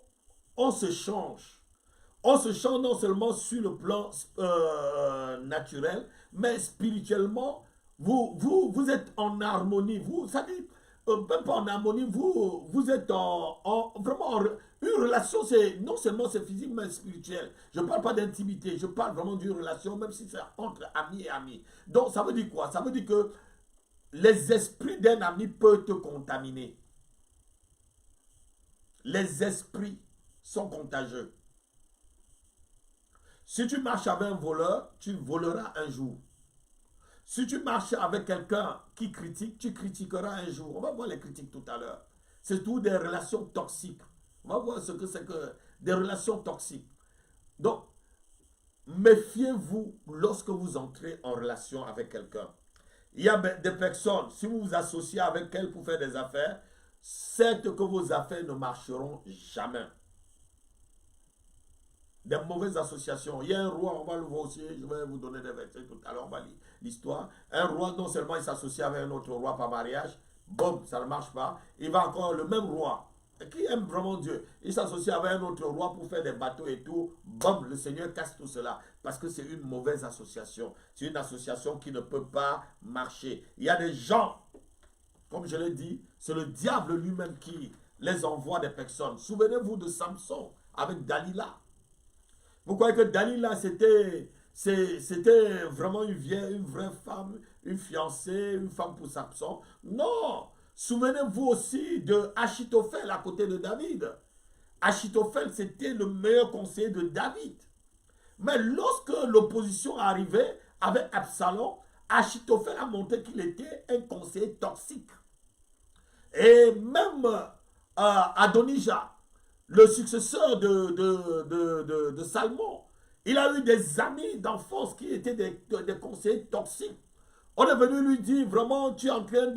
on se change. On se change non seulement sur le plan naturel, mais spirituellement, vous êtes en harmonie. Ça dit, même pas en harmonie, vous êtes vraiment une relation, non seulement c'est physique, mais spirituel. Je ne parle pas d'intimité, je parle vraiment d'une relation, même si c'est entre amis et amis. Donc ça veut dire quoi? Ça veut dire que les esprits d'un ami peuvent te contaminer. Les esprits sont contagieux. Si tu marches avec un voleur, tu voleras un jour. Si tu marches avec quelqu'un qui critique, tu critiqueras un jour. On va voir les critiques tout à l'heure. C'est tout des relations toxiques. On va voir ce que c'est que des relations toxiques. Donc, méfiez-vous lorsque vous entrez en relation avec quelqu'un. Il y a des personnes, si vous vous associez avec elles pour faire des affaires, c'est que vos affaires ne marcheront jamais. Des mauvaises associations. Il y a un roi, on va le voir aussi, je vais vous donner des versets tout à l'heure, on va lire l'histoire. Un roi, non seulement il s'associe avec un autre roi par mariage, bon, ça ne marche pas. Il va encore, le même roi, qui aime vraiment Dieu, il s'associe avec un autre roi pour faire des bateaux et tout, bon, le Seigneur casse tout cela, parce que c'est une mauvaise association. C'est une association qui ne peut pas marcher. Il y a des gens, comme je l'ai dit, c'est le diable lui-même qui les envoie des personnes. Souvenez-vous de Samson avec Dalila. Vous croyez que Dalila, c'était vraiment une vraie femme, une fiancée, une femme pour Samson? Non! Souvenez-vous aussi de Achitophel à côté de David. Achitophel, c'était le meilleur conseiller de David. Mais lorsque l'opposition est arrivée avec Absalom, Achitophel a montré qu'il était un conseiller toxique. Et même Adonijah, le successeur de Salmon, il a eu des amis d'enfance qui étaient des conseillers toxiques. On est venu lui dire, vraiment, tu es en train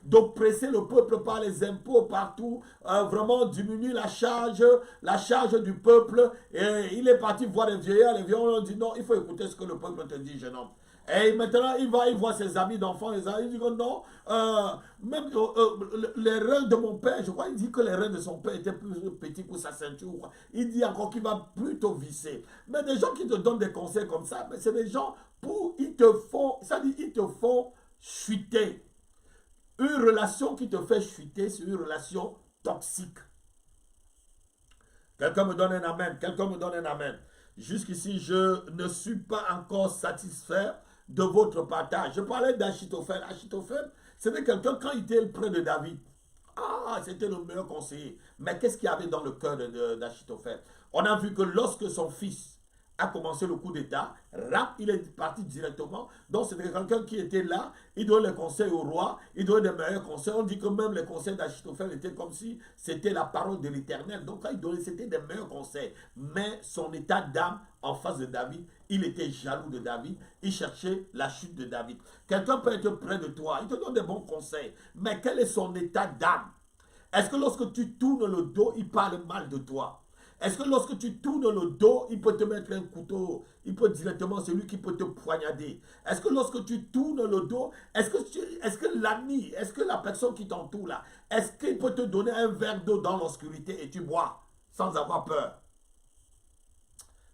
d'oppresser le peuple par les impôts partout, vraiment diminue la charge du peuple. Et il est parti voir les vieillards ont dit, non, il faut écouter ce que le peuple te dit, jeune homme. Et maintenant, il voit ses amis d'enfants, il dit que non, même les reins de mon père, je crois, il dit que les reins de son père étaient plus petits pour sa ceinture. Il dit encore qu'il va plutôt visser. Mais des gens qui te donnent des conseils comme ça, c'est des gens ils te font chuter. Une relation qui te fait chuter, c'est une relation toxique. Quelqu'un me donne un amen, quelqu'un me donne un amen. Jusqu'ici, je ne suis pas encore satisfait de votre partage. Je parlais d'Achitophel. Achitophel, c'était quelqu'un quand il était près de David. Ah, c'était le meilleur conseiller. Mais qu'est-ce qu'il y avait dans le cœur d'Achitophel? On a vu que lorsque son fils a commencé le coup d'État, il est parti directement. Donc c'était quelqu'un qui était là, il donnait les conseils au roi, il donnait des meilleurs conseils. On dit que même les conseils d'Achitophel étaient comme si c'était la parole de l'Éternel. Donc quand il donnait, c'était des meilleurs conseils. Mais son état d'âme en face de David, il était jaloux de David, il cherchait la chute de David. Quelqu'un peut être près de toi, il te donne des bons conseils, mais quel est son état d'âme? Est-ce que lorsque tu tournes le dos, il parle mal de toi? Est-ce que lorsque tu tournes le dos, il peut te mettre un couteau? Il peut directement, c'est lui qui peut te poignarder. Est-ce que lorsque tu tournes le dos, est-ce que l'ami, est-ce que la personne qui t'entoure là, est-ce qu'il peut te donner un verre d'eau dans l'obscurité et tu bois sans avoir peur?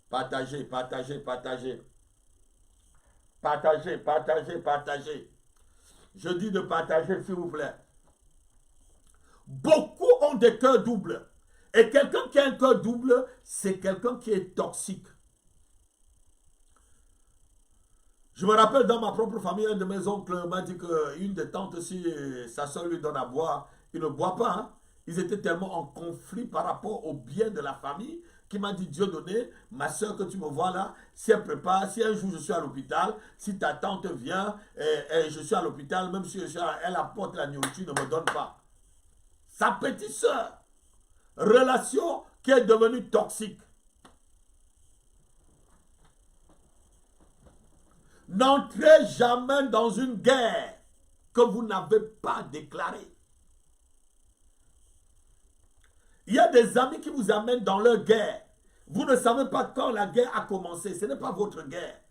Partagez, partagez, partagez. Partagez, partagez, partagez. Je dis de partager, s'il vous plaît. Beaucoup ont des cœurs doubles. Et quelqu'un qui a un cœur double, c'est quelqu'un qui est toxique. Je me rappelle dans ma propre famille, un de mes oncles m'a dit qu'une des tantes, si sa soeur lui donne à boire, il ne boit pas. Hein. Ils étaient tellement en conflit par rapport au bien de la famille qui m'a dit, Dieu donné, ma soeur que tu me vois là, si elle prépare, si un jour je suis à l'hôpital, si ta tante vient et je suis à l'hôpital, même si elle apporte la nourriture, ne me donne pas. Sa petite soeur. Relation qui est devenue toxique. N'entrez jamais dans une guerre que vous n'avez pas déclarée. Il y a des amis qui vous amènent dans leur guerre. Vous ne savez pas quand la guerre a commencé. Ce n'est pas votre guerre.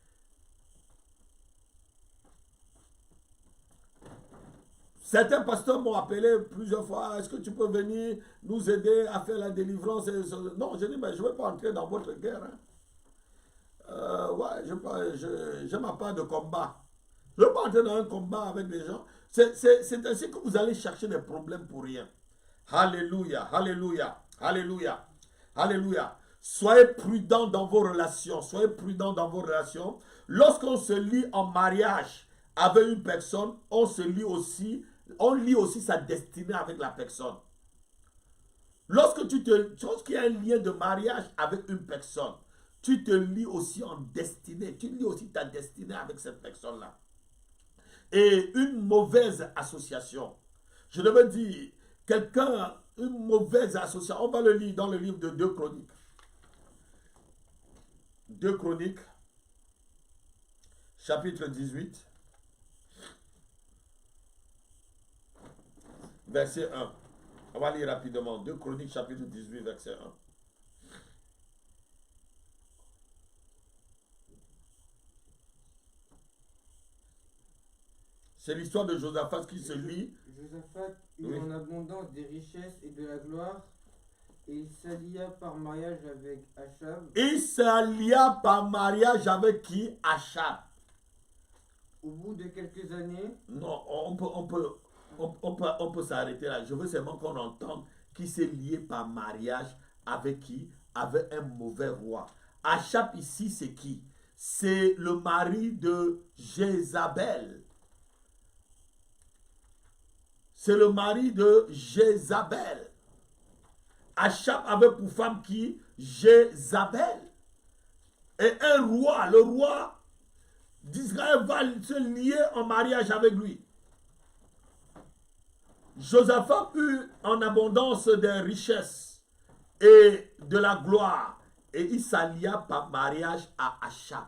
Certains pasteurs m'ont appelé plusieurs fois. Est-ce que tu peux venir nous aider à faire la délivrance? Non, je dis, mais je ne vais pas entrer dans votre guerre. Hein. Ouais, je n'aime pas de combat. Je ne veux pas entrer dans un combat avec des gens. C'est ainsi que vous allez chercher des problèmes pour rien. Alléluia, alléluia, alléluia, alléluia. Soyez prudents dans vos relations. Soyez prudents dans vos relations. Lorsqu'on se lie en mariage avec une personne, on lie aussi sa destinée avec la personne. Lorsqu'il y a un lien de mariage avec une personne, tu te lies aussi en destinée. Tu lis aussi ta destinée avec cette personne-là. Et une mauvaise association, je devais dire, une mauvaise association, on va le lire dans le livre de 2 Chroniques. 2 Chroniques, chapitre 18, verset 1. On va lire rapidement. 2 Chroniques, chapitre 18, verset 1. C'est l'histoire de Josaphat qui se lie. Josaphat eut en abondance des richesses et de la gloire, et il s'allia par mariage avec Achab. Il s'allia par mariage avec qui? Achab. Au bout de quelques années. Non, on peut s'arrêter là. Je veux seulement qu'on entende qui s'est lié par mariage avec qui? Avec un mauvais roi. Achab ici, c'est qui? C'est le mari de Jézabel. C'est le mari de Jézabel. Achab avait pour femme qui? Jézabel. Et un roi, le roi d'Israël va se lier en mariage avec lui. Josaphat eut en abondance des richesses et de la gloire. Et il s'allia par mariage à Achab.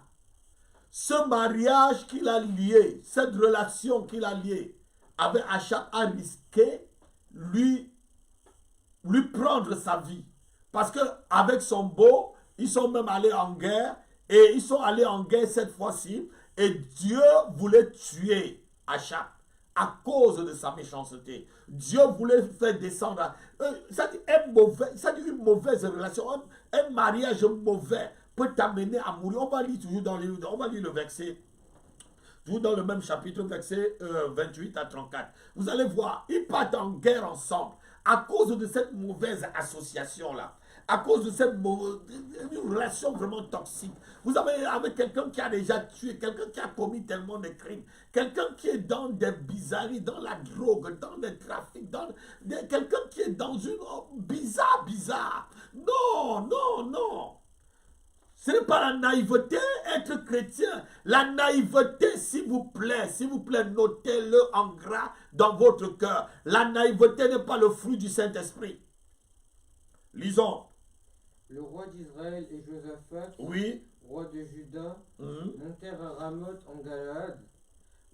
Ce mariage qu'il a lié, cette relation qu'il a liée avec Achab a risqué lui prendre sa vie. Parce qu'avec son beau, ils sont même allés en guerre. Et ils sont allés en guerre cette fois-ci. Et Dieu voulait tuer Achab à cause de sa méchanceté. Dieu voulait faire descendre. Ça dit une mauvaise relation. Un mariage mauvais peut t'amener à mourir. On va lire toujours on va lire le verset. Toujours dans le même chapitre, verset 28 à 34. Vous allez voir, ils partent en guerre ensemble à cause de cette mauvaise association-là. À cause de cette une relation vraiment toxique. Vous avez avec quelqu'un qui a déjà tué, quelqu'un qui a commis tellement de crimes, quelqu'un qui est dans des bizarreries, dans la drogue, dans le trafic, quelqu'un qui est dans une bizarre. Non. Ce n'est pas la naïveté, être chrétien. La naïveté, s'il vous plaît, notez-le en gras dans votre cœur. La naïveté n'est pas le fruit du Saint-Esprit. Lisons. Le roi d'Israël et Josaphat, oui, roi de Juda, montèrent à Ramoth en Galaad.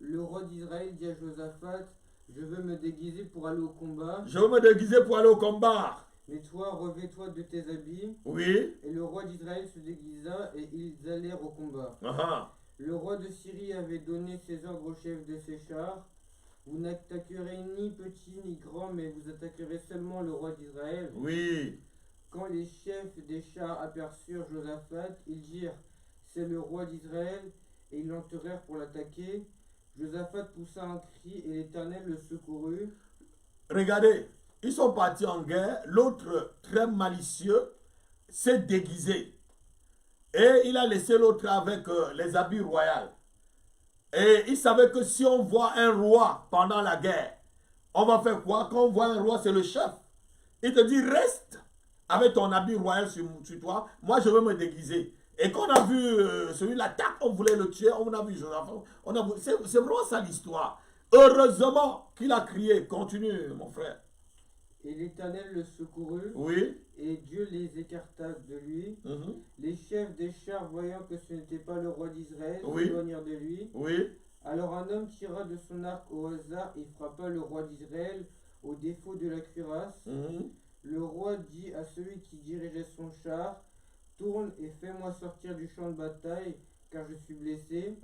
Le roi d'Israël dit à Josaphat, je veux me déguiser pour aller au combat. Mais toi, revêt-toi de tes habits. Oui. Et le roi d'Israël se déguisa et ils allèrent au combat. Le roi de Syrie avait donné ses ordres au chef de ses chars. Vous n'attaquerez ni petit ni grand, mais vous attaquerez seulement le roi d'Israël. Oui. Quand les chefs des chars aperçurent Josaphat, ils dirent, c'est le roi d'Israël, et ils l'enterrèrent pour l'attaquer. Josaphat poussa un cri et l'Éternel le secourut. Regardez, ils sont partis en guerre. L'autre, très malicieux, s'est déguisé. Et il a laissé l'autre avec les habits royaux. Et il savait que si on voit un roi pendant la guerre, on va faire quoi? Quand on voit un roi, c'est le chef. Il te dit, reste avec ton habit royal sur toi. Moi, je veux me déguiser. Et quand on a vu celui-là, tac, on voulait le tuer. On a vu Josaphat. C'est vraiment ça l'histoire. Heureusement qu'il a crié. Continue, mon frère. Et l'Éternel le secourut. Oui. Et Dieu les écarta de lui. Les chefs des chars, voyant que ce n'était pas le roi d'Israël, s'éloignèrent de lui. Oui. Alors un homme tira de son arc au hasard et frappa le roi d'Israël au défaut de la cuirasse. Le roi dit à celui qui dirigeait son char, tourne et fais-moi sortir du champ de bataille, car je suis blessé.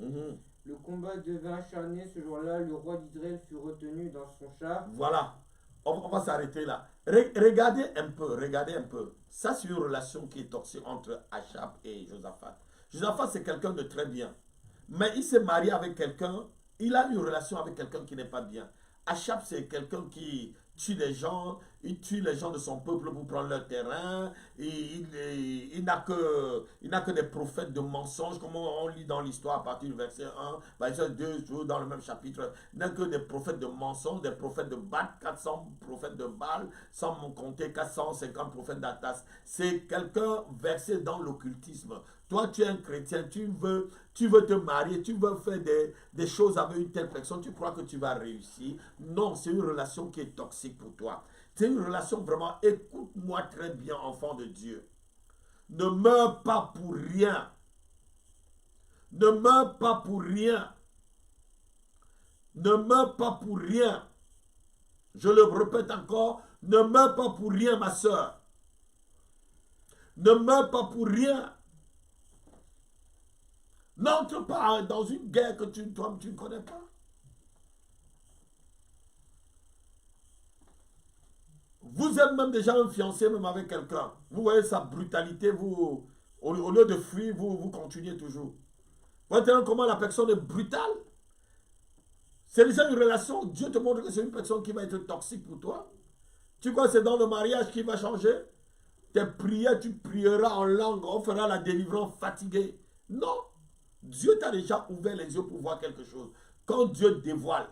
Le combat devint acharné. Ce jour-là, le roi d'Israël fut retenu dans son char. Voilà. On va s'arrêter là. Regardez un peu. Ça, c'est une relation qui est toxique entre Achab et Josaphat. Josaphat, c'est quelqu'un de très bien. Mais il s'est marié avec quelqu'un, il a une relation avec quelqu'un qui n'est pas bien. Achab, c'est quelqu'un qui tue les gens, il tue les gens de son peuple pour prendre leur terrain. Il n'a que des prophètes de mensonges, comme on lit dans l'histoire à partir du verset 1, verset 2, toujours dans le même chapitre. Il n'a que des prophètes de mensonges, des prophètes de Baal, 400 prophètes de Baal, sans compter 450 prophètes d'Atas. C'est quelqu'un versé dans l'occultisme. Toi, tu es un chrétien, tu veux te marier, tu veux faire des choses avec une telle personne, tu crois que tu vas réussir. Non, c'est une relation qui est toxique pour toi. C'est une relation vraiment, écoute-moi très bien, enfant de Dieu. Ne meurs pas pour rien. Ne meurs pas pour rien. Ne meurs pas pour rien. Je le répète encore, ne meurs pas pour rien, ma soeur. Ne meurs pas pour rien. N'entre pas dans une guerre que toi tu ne connais pas. Vous êtes même déjà un fiancé même avec quelqu'un. Vous voyez sa brutalité, vous, au lieu de fuir, vous continuez toujours. Vous voyez comment la personne est brutale. C'est déjà une relation. Dieu te montre que c'est une personne qui va être toxique pour toi. Tu crois que c'est dans le mariage qui va changer? Tes prières, tu prieras en langue, on fera la délivrance fatiguée. Non. Dieu t'a déjà ouvert les yeux pour voir quelque chose. Quand Dieu dévoile,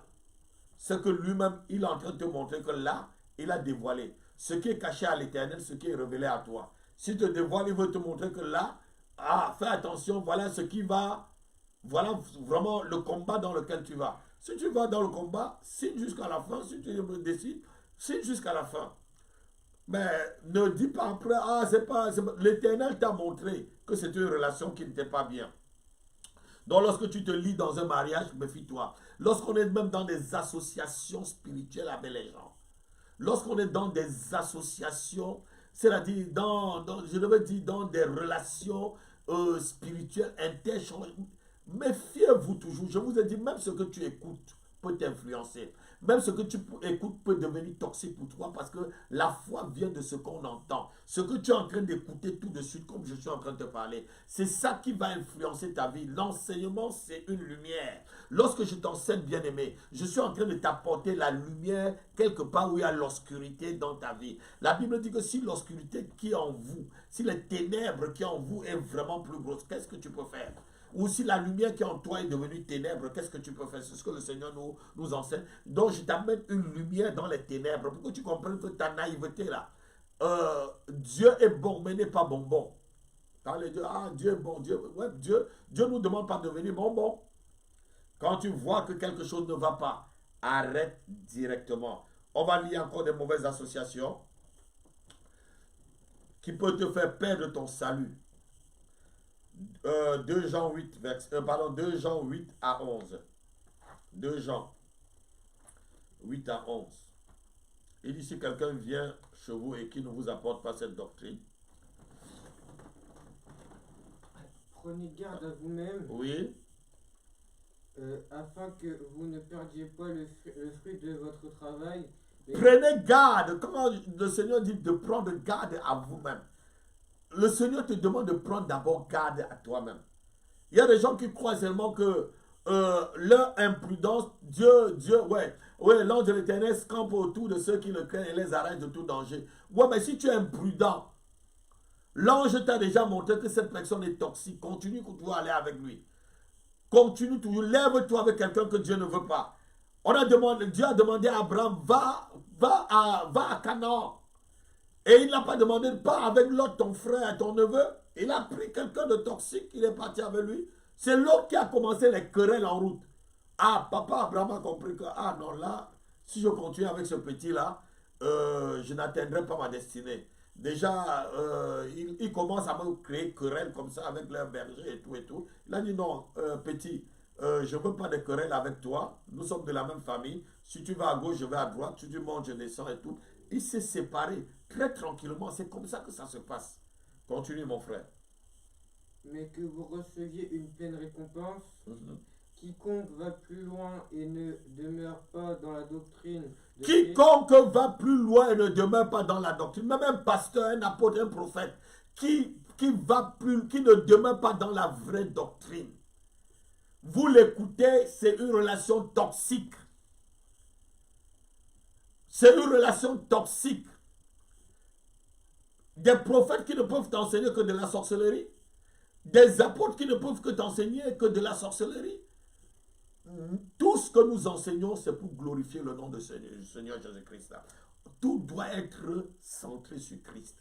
c'est que lui-même, il est en train de te montrer que là, il a dévoilé. Ce qui est caché à l'Éternel, ce qui est révélé à toi. S'il te dévoile, il veut te montrer que là, fais attention, voilà ce qui va, voilà vraiment le combat dans lequel tu vas. Si tu vas dans le combat, signe jusqu'à la fin. Si tu décides, signe jusqu'à la fin. Mais ne dis pas après, c'est pas l'Éternel t'a montré que c'est une relation qui n'était pas bien. Donc lorsque tu te lis dans un mariage, méfie-toi. Lorsqu'on est même dans des associations spirituelles avec les gens, lorsqu'on est dans des associations, c'est-à-dire je devais dire dans des relations spirituelles, méfiez-vous toujours. Je vous ai dit, même ce que tu écoutes peut t'influencer. Même ce que tu écoutes peut devenir toxique pour toi parce que la foi vient de ce qu'on entend. Ce que tu es en train d'écouter tout de suite, comme je suis en train de te parler, c'est ça qui va influencer ta vie. L'enseignement, c'est une lumière. Lorsque je t'enseigne, bien-aimé, je suis en train de t'apporter la lumière quelque part où il y a l'obscurité dans ta vie. La Bible dit que si l'obscurité qui est en vous, si les ténèbres qui est en vous est vraiment plus grosse, qu'est-ce que tu peux faire? Ou si la lumière qui est en toi est devenue ténèbres, qu'est-ce que tu peux faire? C'est ce que le Seigneur nous enseigne. Donc je t'amène une lumière dans les ténèbres pour que tu comprennes que ta naïveté là, Dieu est bon mais n'est pas bonbon. Quand les dieux, Dieu est bon, Dieu ne nous demande pas de devenir bonbon. Quand tu vois que quelque chose ne va pas, arrête directement. On va lire encore des mauvaises associations qui peuvent te faire perdre ton salut. 2 Jean 8, 2 Jean 8 à 11. 2 Jean 8 à 11. Il dit, si quelqu'un vient chez vous et qui ne vous apporte pas cette doctrine, prenez garde à vous-même. Oui. Afin que vous ne perdiez pas le fruit de votre travail. Prenez garde. Comment le Seigneur dit de prendre garde à vous-même? Le Seigneur te demande de prendre d'abord garde à toi-même. Il y a des gens qui croient seulement que leur imprudence, l'ange de l'Éternel campe autour de ceux qui le craignent et les arrête de tout danger. Ouais, mais si tu es imprudent, l'ange t'a déjà montré que cette personne est toxique. Continue toujours à aller avec lui. Continue toujours. Lève-toi avec quelqu'un que Dieu ne veut pas. Dieu a demandé à Abraham, va à Canaan. Et il n'a pas demandé de pas avec l'autre, ton frère, ton neveu. Il a pris quelqu'un de toxique, il est parti avec lui. C'est l'autre qui a commencé les querelles en route. Papa Abraham a compris que, non, là, si je continue avec ce petit-là, je n'atteindrai pas ma destinée. Déjà, il commence à me créer querelles comme ça avec leur berger et tout et tout. Il a dit, non, petit, je ne veux pas de querelles avec toi. Nous sommes de la même famille. Si tu vas à gauche, je vais à droite. Si tu montes, je descends et tout. Il s'est séparé très tranquillement. C'est comme ça que ça se passe. Continue, mon frère. mais que vous receviez une pleine récompense. Quiconque va plus loin et ne demeure pas dans la doctrine de Quiconque va plus loin et ne demeure pas dans la doctrine, même un pasteur, un apôtre, un prophète, qui ne demeure pas dans la vraie doctrine, vous l'écoutez, c'est une relation toxique. C'est une relation toxique. Des prophètes qui ne peuvent t'enseigner que de la sorcellerie. Des apôtres qui ne peuvent que t'enseigner que de la sorcellerie. Tout ce que nous enseignons, c'est pour glorifier le nom du Seigneur Jésus-Christ. Tout doit être centré sur Christ.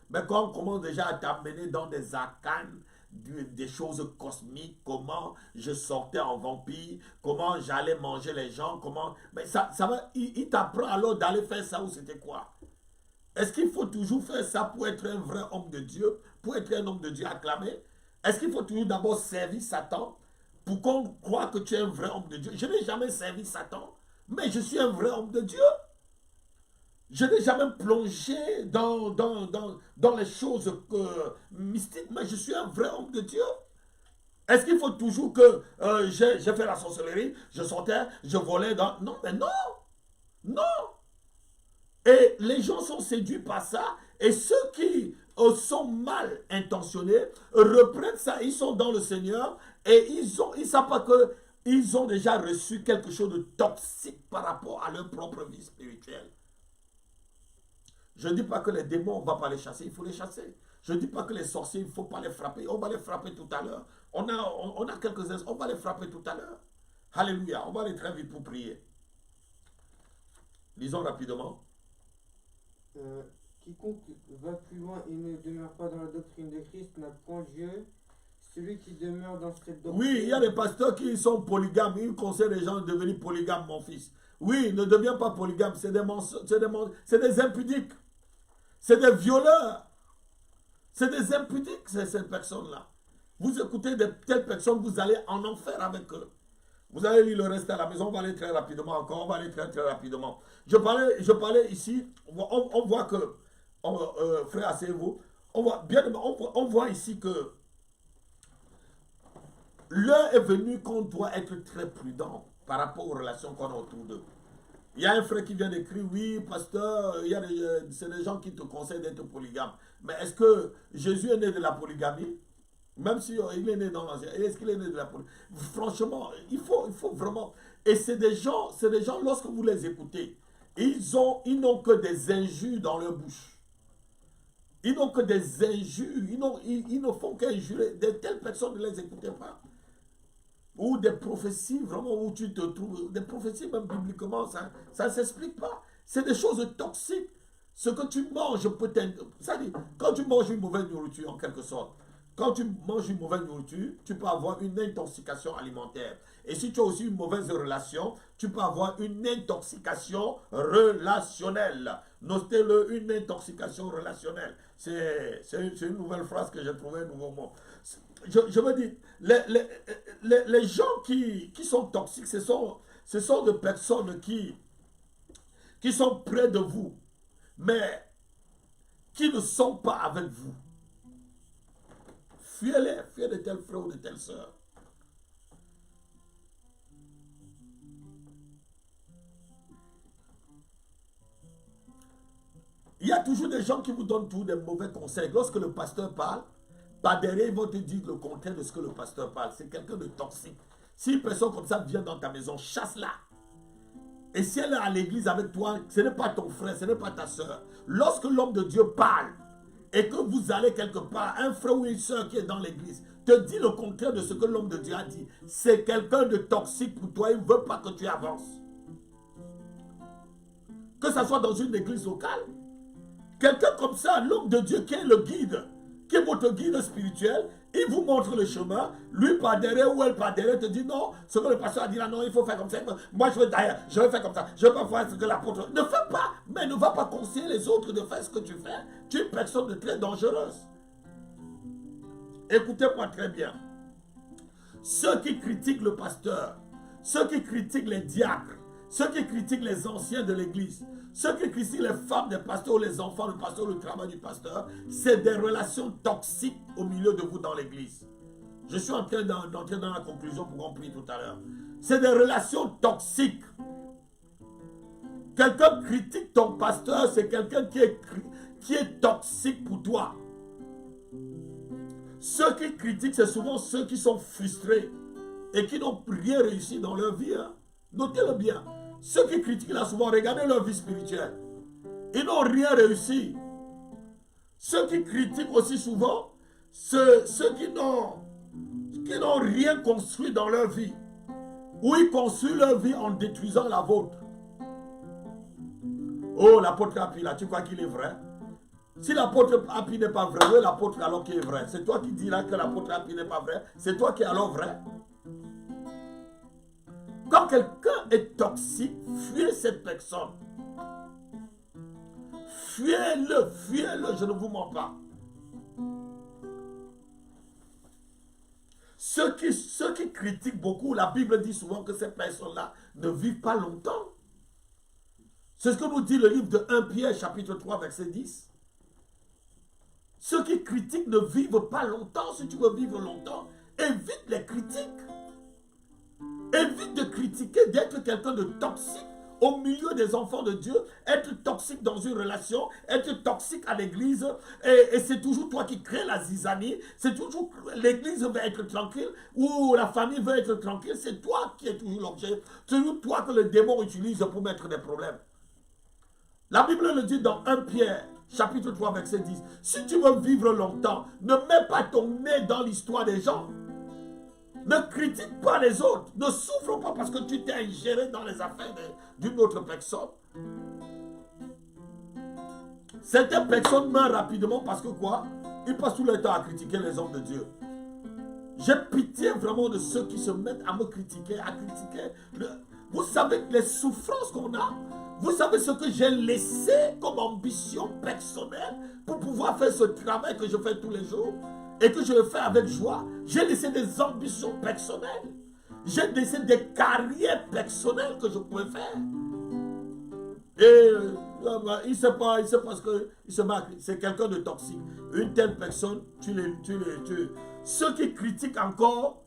Mais quand on commence déjà à t'amener dans des arcanes, des choses cosmiques, comment je sortais en vampire, comment j'allais manger les gens, comment... Mais ça va, il t'apprend alors d'aller faire ça ou c'était quoi? Est-ce qu'il faut toujours faire ça pour être un vrai homme de Dieu, pour être un homme de Dieu acclamé? Est-ce qu'il faut toujours d'abord servir Satan pour qu'on croie que tu es un vrai homme de Dieu? Je n'ai jamais servi Satan, mais je suis un vrai homme de Dieu. Je n'ai jamais plongé dans les choses mystiques, mais je suis un vrai homme de Dieu. Est-ce qu'il faut toujours que j'ai fait la sorcellerie, je sortais, je volais dans... Non, mais non! Non! Et les gens sont séduits par ça, et ceux qui sont mal intentionnés reprennent ça, ils sont dans le Seigneur, et ils savent pas qu'ils ont déjà reçu quelque chose de toxique par rapport à leur propre vie spirituelle. Je ne dis pas que les démons, on ne va pas les chasser, il faut les chasser. Je ne dis pas que les sorciers, il ne faut pas les frapper, on va les frapper tout à l'heure. On a quelques instants, on va les frapper tout à l'heure. Alléluia, on va aller très vite pour prier. Lisons rapidement. Quiconque va plus loin et ne demeure pas dans la doctrine de Christ n'a point Dieu. Celui qui demeure dans cette doctrine... Oui, il y a des pasteurs qui sont polygames. Ils conseillent les gens de devenir polygames, mon fils. Oui, ne deviens pas polygame. C'est des impudiques. C'est des violeurs. C'est des impudiques, ces personnes-là. Vous écoutez de telles personnes, vous allez en enfer avec eux. Vous allez lire le reste à la maison, on va aller très rapidement encore, on va aller très rapidement. Je parlais ici, on voit que, frère, asseyez-vous, on voit ici que l'heure est venue qu'on doit être très prudent par rapport aux relations qu'on a autour d'eux. Il y a un frère qui vient d'écrire, oui, pasteur, c'est des gens qui te conseillent d'être polygame. Mais est-ce que Jésus est né de la polygamie? Même si il est né dans l'ancien, est-ce qu'il est né de la polygamie? Franchement, il faut vraiment... Et c'est des gens, lorsque vous les écoutez, ils n'ont que des injures dans leur bouche. Ils n'ont que des injures, ils ne font qu'injurer. De telles personnes, ne les écoutez pas. Ou des prophéties, vraiment, où tu te trouves, des prophéties même bibliquement, ça ne s'explique pas. C'est des choses toxiques. Ce que tu manges peut être... C'est-à-dire, quand tu manges une mauvaise nourriture, en quelque sorte, quand tu manges une mauvaise nourriture, tu peux avoir une intoxication alimentaire. Et si tu as aussi une mauvaise relation, tu peux avoir une intoxication relationnelle. Notez-le, une intoxication relationnelle. C'est une nouvelle phrase que j'ai trouvée, un nouveau mot. Je veux dire, les gens qui sont toxiques, ce sont des personnes qui sont près de vous, mais qui ne sont pas avec vous. Fuyez-les, fuyez de tels frères ou de telles sœurs. Il y a toujours des gens qui vous donnent tous des mauvais conseils. Lorsque le pasteur parle, par derrière, ils vont te dire le contraire de ce que le pasteur parle. C'est quelqu'un de toxique. Si une personne comme ça vient dans ta maison, chasse-la. Et si elle est à l'église avec toi, ce n'est pas ton frère, ce n'est pas ta soeur. Lorsque l'homme de Dieu parle, et que vous allez quelque part, un frère ou une soeur qui est dans l'église, te dit le contraire de ce que l'homme de Dieu a dit. C'est quelqu'un de toxique pour toi, il ne veut pas que tu avances. Que ce soit dans une église locale, quelqu'un comme ça, l'homme de Dieu qui est le guide, qui est votre guide spirituel, il vous montre le chemin, lui par derrière ou elle par derrière te dit non, ce que le pasteur a dit là, non, il faut faire comme ça, moi je vais faire comme ça, je ne vais pas faire ce que l'apôtre... Ne fais pas, mais ne va pas conseiller les autres de faire ce que tu fais. Tu es une personne de très dangereuse. Écoutez-moi très bien. Ceux qui critiquent le pasteur, ceux qui critiquent les diacres, ceux qui critiquent les anciens de l'église, Ce qui critiquent les femmes des pasteurs, les enfants du pasteur, le travail du pasteur, c'est des relations toxiques au milieu de vous dans l'église. Je suis en train d'entrer dans la conclusion pour qu'on prie tout à l'heure. C'est des relations toxiques. Quelqu'un critique ton pasteur, c'est quelqu'un qui est toxique pour toi. Ceux qui critiquent, c'est souvent ceux qui sont frustrés et qui n'ont rien réussi dans leur vie. Hein. Notez-le bien. Ceux qui critiquent là souvent, regardez leur vie spirituelle. Ils n'ont rien réussi. Ceux qui critiquent aussi souvent, ceux qui n'ont rien construit dans leur vie. Ou ils construisent leur vie en détruisant la vôtre. Oh, l'apôtre Api, là, tu crois qu'il est vrai? Si l'apôtre Api n'est pas vrai, où est l'apôtre alors qui est vrai? C'est toi qui diras que l'apôtre Api n'est pas vrai. C'est toi qui es alors vrai. Quand quelqu'un est toxique, fuyez cette personne. Fuyez-le, je ne vous mens pas. Ceux qui critiquent beaucoup, la Bible dit souvent que ces personnes-là ne vivent pas longtemps. C'est ce que nous dit le livre de 1 Pierre, chapitre 3, verset 10. Ceux qui critiquent ne vivent pas longtemps. Si tu veux vivre longtemps, évite les critiques. Évite de critiquer, d'être quelqu'un de toxique au milieu des enfants de Dieu, être toxique dans une relation, être toxique à l'église, et c'est toujours toi qui crée la zizanie, c'est toujours l'église veut être tranquille, ou la famille veut être tranquille, c'est toi qui es toujours l'objet, c'est toujours toi que le démon utilise pour mettre des problèmes. La Bible le dit dans 1 Pierre, chapitre 3, verset 10, si tu veux vivre longtemps, ne mets pas ton nez dans l'histoire des gens. Ne critique pas les autres. Ne souffre pas parce que tu t'es ingéré dans les affaires d'une autre personne. Certaines personnes meurent rapidement parce que quoi? Ils passent tout le temps à critiquer les hommes de Dieu. J'ai pitié vraiment de ceux qui se mettent à me critiquer, à critiquer. Vous savez les souffrances qu'on a. Vous savez ce que j'ai laissé comme ambition personnelle pour pouvoir faire ce travail que je fais tous les jours et que je le fais avec joie. J'ai laissé des ambitions personnelles. J'ai laissé des carrières personnelles que je pouvais faire. Et il sait pas ce que il se marque. C'est quelqu'un de toxique. Une telle personne, tu les. Ceux qui critiquent encore,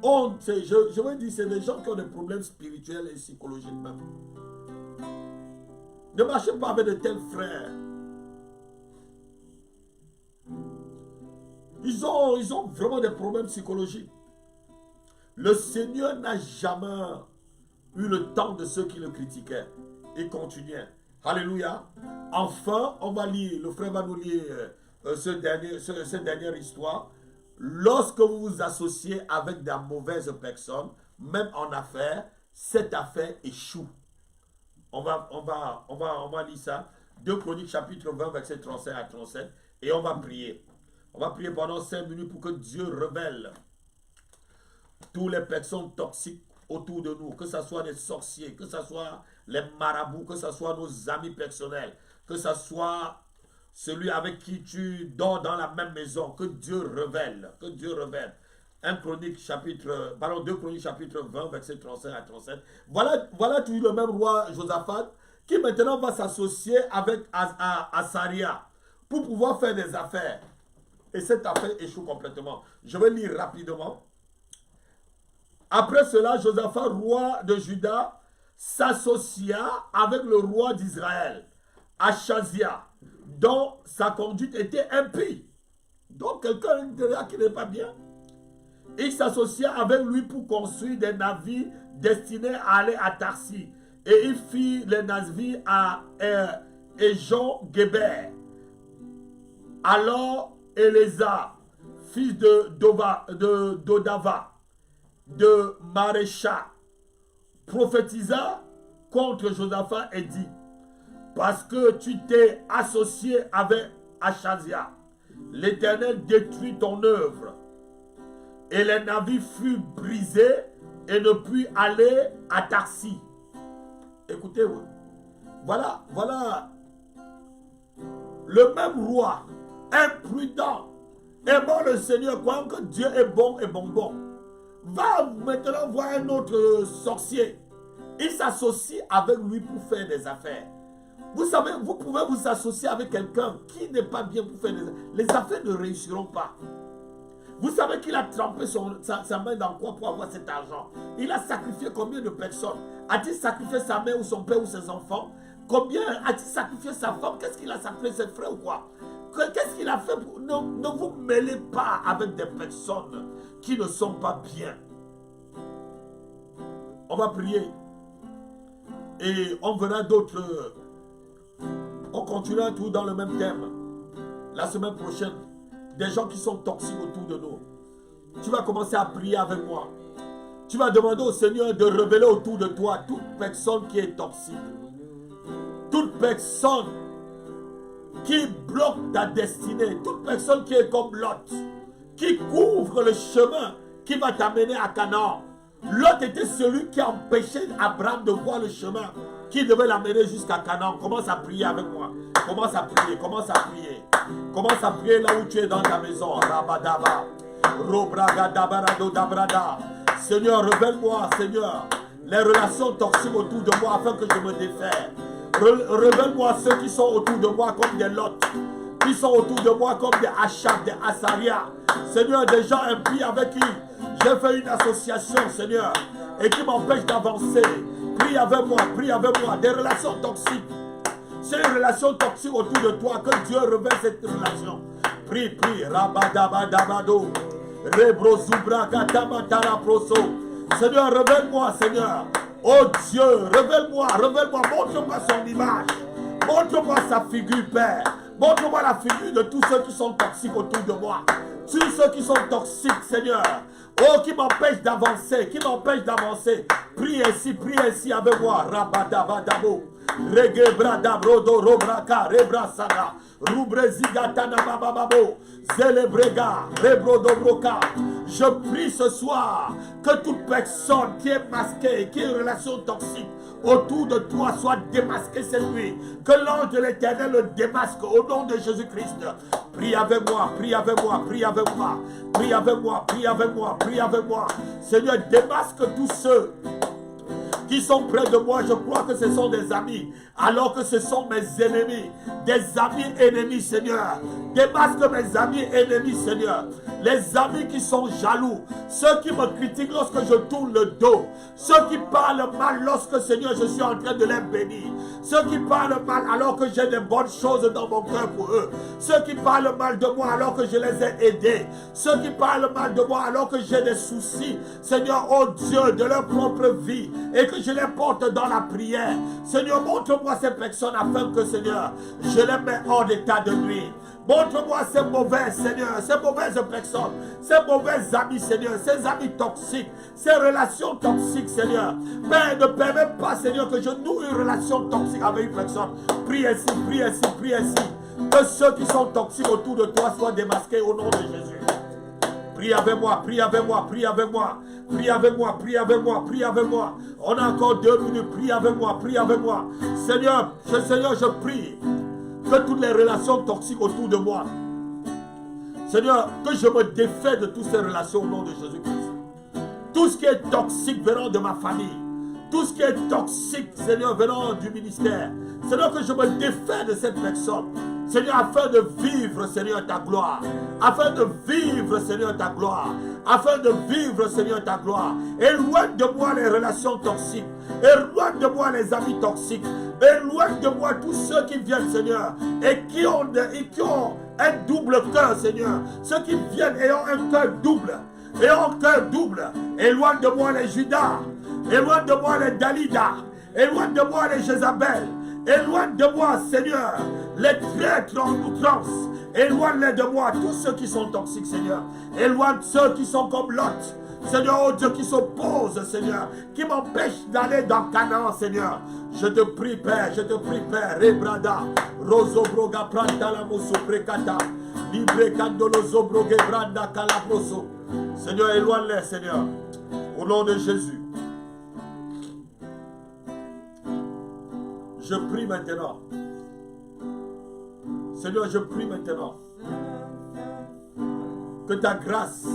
je veux dire, c'est des gens qui ont des problèmes spirituels et psychologiques même. Ne marchez pas avec de tels frères. Ils ont vraiment des problèmes psychologiques. Le Seigneur n'a jamais eu le temps de ceux qui le critiquaient. Il continuait. Alléluia. Enfin, on va lire, le frère va nous lire cette dernière histoire. Lorsque vous vous associez avec de mauvaises personnes, même en affaires, cette affaire échoue. On va lire ça. 2 Chroniques chapitre 20, verset 35 à 37. Et on va prier. On va prier pendant 5 minutes pour que Dieu révèle toutes les personnes toxiques autour de nous. Que ce soit des sorciers, que ce soit les marabouts, que ce soit nos amis personnels, que ce soit celui avec qui tu dors dans la même maison. Que Dieu révèle. Que Dieu révèle. 2 Chroniques chapitre 20, verset 35 à 37. Voilà toujours le même roi Josaphat qui maintenant va s'associer avec Asaria pour pouvoir faire des affaires. Et cette affaire échoue complètement. Je vais lire rapidement. Après cela, Josaphat, roi de Juda, s'associa avec le roi d'Israël, Achazia, dont sa conduite était impie. Donc quelqu'un qui n'est pas bien. Il s'associa avec lui pour construire des navires destinés à aller à Tarsis. Et il fit les navires à Ejon-Geber. Alors Éléazar, fils de Dodava, de Marécha, prophétisa contre Josaphat et dit: parce que tu t'es associé avec Achazia, l'Éternel détruit ton œuvre. Et les navires furent brisés et ne purent aller à Tarsis. Écoutez-vous. Voilà le même roi, imprudent, aimant le Seigneur, croyant que Dieu est bon et bonbon, va maintenant voir un autre sorcier. Il s'associe avec lui pour faire des affaires. Vous savez, vous pouvez vous associer avec quelqu'un qui n'est pas bien pour faire les affaires ne réussiront pas. Vous savez qu'il a trempé sa main dans quoi pour avoir cet argent? Il a sacrifié combien de personnes? A-t-il sacrifié sa mère ou son père ou ses enfants? Combien a-t-il sacrifié sa femme? Qu'est-ce qu'il a sacrifié, ses frères ou quoi? Qu'est-ce qu'il a fait pour... Ne vous mêlez pas avec des personnes qui ne sont pas bien. On va prier. Et on verra d'autres... On continuera tout dans le même thème. La semaine prochaine, des gens qui sont toxiques autour de nous. Tu vas commencer à prier avec moi. Tu vas demander au Seigneur de révéler autour de toi toute personne qui est toxique. Toute personne qui bloque ta destinée. Toute personne qui est comme Lot. Qui couvre le chemin qui va t'amener à Canaan. Lot était celui qui empêchait Abraham de voir le chemin qui devait l'amener jusqu'à Canaan. Commence à prier avec moi. Commence à prier, commence à prier. Commence à prier là où tu es dans ta maison. Rabadaba. Robragadabarado dabrada. Seigneur, révèle-moi, Seigneur, les relations toxiques autour de moi afin que je me défaire. Révèle-moi ceux qui sont autour de moi comme des Lot, qui sont autour de moi comme des Achab, des Asaria. Seigneur, des gens impies avec qui j'ai fait une association, Seigneur, et qui m'empêchent d'avancer. Prie avec moi, des relations toxiques. C'est une relation toxique autour de toi, que Dieu révèle cette relation. Prie, prie, rabadabadabado, rebrozubra katamatara proso. Seigneur, révèle-moi, Seigneur. Oh Dieu, révèle-moi, montre-moi son image. Montre-moi sa figure, Père. Montre-moi la figure de tous ceux qui sont toxiques autour de moi. Tous ceux qui sont toxiques, Seigneur. Oh, qui m'empêchent d'avancer, Prie ainsi avec moi. Rabadabadabo. Regebrada brodo robraka rebrasana. Rubrezigatana bababo. Zelebrega rebrodo broka. Je prie ce soir que toute personne qui est masquée, qui est une relation toxique autour de toi soit démasquée cette nuit. Que l'ange de l'Éternel le démasque au nom de Jésus-Christ. Prie avec moi, prie avec moi, prie avec moi, prie avec moi, prie avec moi, prie avec moi. Seigneur, démasque tous ceux qui sont près de moi. Je crois que ce sont des amis, alors que ce sont mes ennemis. Des amis ennemis, Seigneur. Démasque mes amis ennemis, Seigneur. Les amis qui sont jaloux, ceux qui me critiquent lorsque je tourne le dos, ceux qui parlent mal lorsque, Seigneur, je suis en train de les bénir, ceux qui parlent mal alors que j'ai des bonnes choses dans mon cœur pour eux, ceux qui parlent mal de moi alors que je les ai aidés, ceux qui parlent mal de moi alors que j'ai des soucis, Seigneur, oh Dieu, de leur propre vie, et que je les porte dans la prière. Seigneur, montre-moi ces personnes afin que, Seigneur, je les mets hors d'état de nuit. Montre-moi ces mauvais, Seigneur, ces mauvaises personnes, ces mauvais amis, Seigneur, ces amis toxiques, ces relations toxiques, Seigneur. Mais ne permets pas, Seigneur, que je noue une relation toxique avec une personne. Prie ainsi, prie ainsi, prie ainsi. Que ceux qui sont toxiques autour de toi soient démasqués au nom de Jésus. Prie avec moi, prie avec moi, prie avec moi. Prie avec moi, prie avec moi, prie avec moi. On a encore 2 minutes, prie avec moi, prie avec moi. Seigneur, je prie que toutes les relations toxiques autour de moi, Seigneur, que je me défais de toutes ces relations au nom de Jésus-Christ. Tout ce qui est toxique venant de ma famille, tout ce qui est toxique, Seigneur, venant du ministère, Seigneur, que je me défais de cette personne, Seigneur, afin de vivre, Seigneur, ta gloire, afin de vivre, Seigneur, ta gloire, afin de vivre, Seigneur, ta gloire. Éloigne de moi les relations toxiques, éloigne de moi les amis toxiques, éloigne de moi tous ceux qui viennent, Seigneur, et qui ont un double cœur, Seigneur. Ceux qui viennent ayant un cœur double, éloigne de moi les Judas, éloigne de moi les Dalida, éloigne de moi les Jézabel, éloigne de moi, Seigneur, les traîtres en outrance. Éloigne-les de moi, tous ceux qui sont toxiques, Seigneur. Éloigne ceux qui sont comme Lot. Seigneur, oh Dieu, qui s'opposent, Seigneur, qui m'empêchent d'aller dans Canaan, Seigneur. Je te prie, Père, Rebrada, Rozobroga, Pranta la Mosso, Precata, Libre Candolo Zobroge, Branda, Calaproso. Seigneur, éloigne-les, Seigneur, au nom de Jésus. Je prie maintenant. Seigneur, je prie maintenant que ta grâce,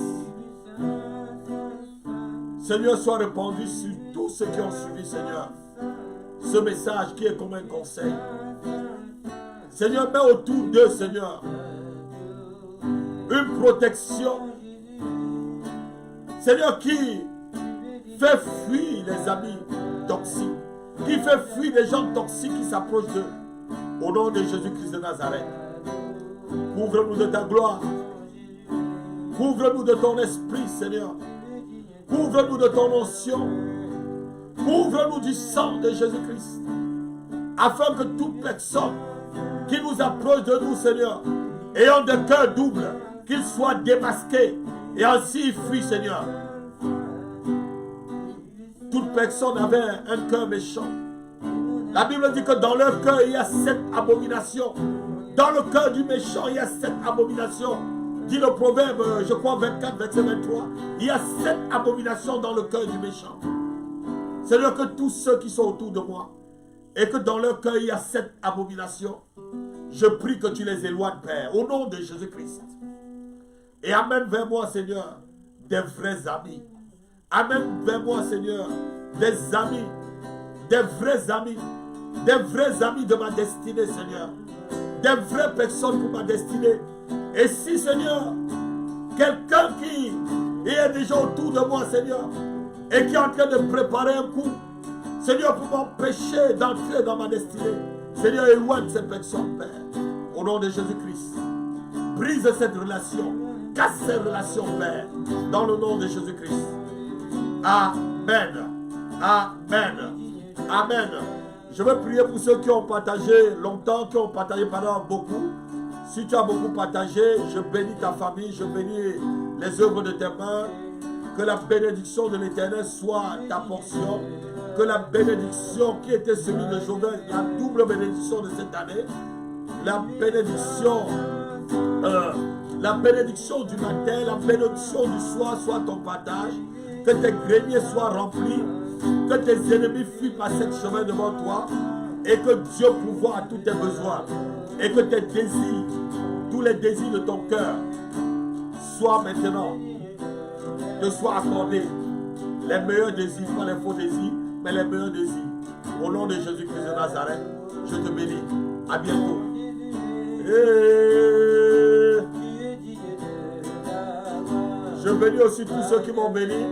Seigneur, soit répandue sur tous ceux qui ont suivi, Seigneur. ce message qui est comme un conseil. Seigneur, mets autour d'eux, Seigneur, une protection. Seigneur, qui fait fuir les amis toxiques, qui fait fuir les gens toxiques qui s'approchent d'eux. Au nom de Jésus-Christ de Nazareth. Couvre-nous de ta gloire. Couvre-nous de ton esprit, Seigneur. Couvre-nous de ton onction. Couvre-nous du sang de Jésus-Christ. Afin que toute personne qui nous approche de nous, Seigneur, ayant de cœur double, qu'il soit démasqué et ainsi fuit, Seigneur. Toute personne avait un cœur méchant. La Bible dit que dans leur cœur, il y a 7 abominations. Dans le cœur du méchant, il y a 7 abominations. Dit le proverbe, je crois 24, verset 23. Il y a 7 abominations dans le cœur du méchant. Seigneur, que tous ceux qui sont autour de moi, et que dans leur cœur, il y a 7 abominations, je prie que tu les éloignes, Père, au nom de Jésus-Christ. Et amène vers moi, Seigneur, des vrais amis. Amène vers moi, Seigneur, des amis, des vrais amis de ma destinée, Seigneur. Des vraies personnes pour ma destinée. Et si, Seigneur, quelqu'un qui est déjà autour de moi, Seigneur, et qui est en train de préparer un coup, Seigneur, pour m'empêcher d'entrer dans ma destinée, Seigneur, éloigne cette personne, Père, au nom de Jésus-Christ. Brise cette relation, casse cette relation, Père, dans le nom de Jésus-Christ. Amen. Amen. Amen. Je veux prier pour ceux qui ont partagé longtemps, qui ont partagé pendant beaucoup. Si tu as beaucoup partagé, je bénis ta famille, je bénis les œuvres de tes mains. Que la bénédiction de l'Éternel soit ta portion. Que la bénédiction qui était celui de Joël, la double bénédiction de cette année, la bénédiction du matin, la bénédiction du soir soit ton partage. Que tes greniers soient remplis. Que tes ennemis fuient par ce chemin devant toi. Et que Dieu pourvoie à tous tes besoins. Et que tes désirs, tous les désirs de ton cœur, soient maintenant, te soient accordés. Les meilleurs désirs, pas les faux désirs, mais les meilleurs désirs. Au nom de Jésus-Christ de Nazareth, je te bénis. À bientôt. Et je bénis aussi tous ceux qui m'ont béni.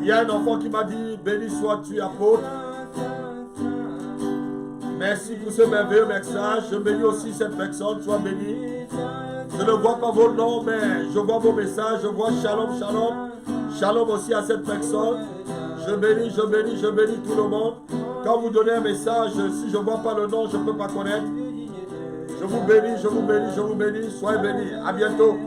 Il y a un enfant qui m'a dit, béni sois-tu, apôtre. Merci pour ce merveilleux message. Je bénis aussi cette personne, sois béni. Je ne vois pas vos noms, mais je vois vos messages. Je vois shalom, shalom. Shalom aussi à cette personne. Je bénis tout le monde. Quand vous donnez un message, si je ne vois pas le nom, je ne peux pas connaître. Je vous bénis. Soyez bénis. À bientôt.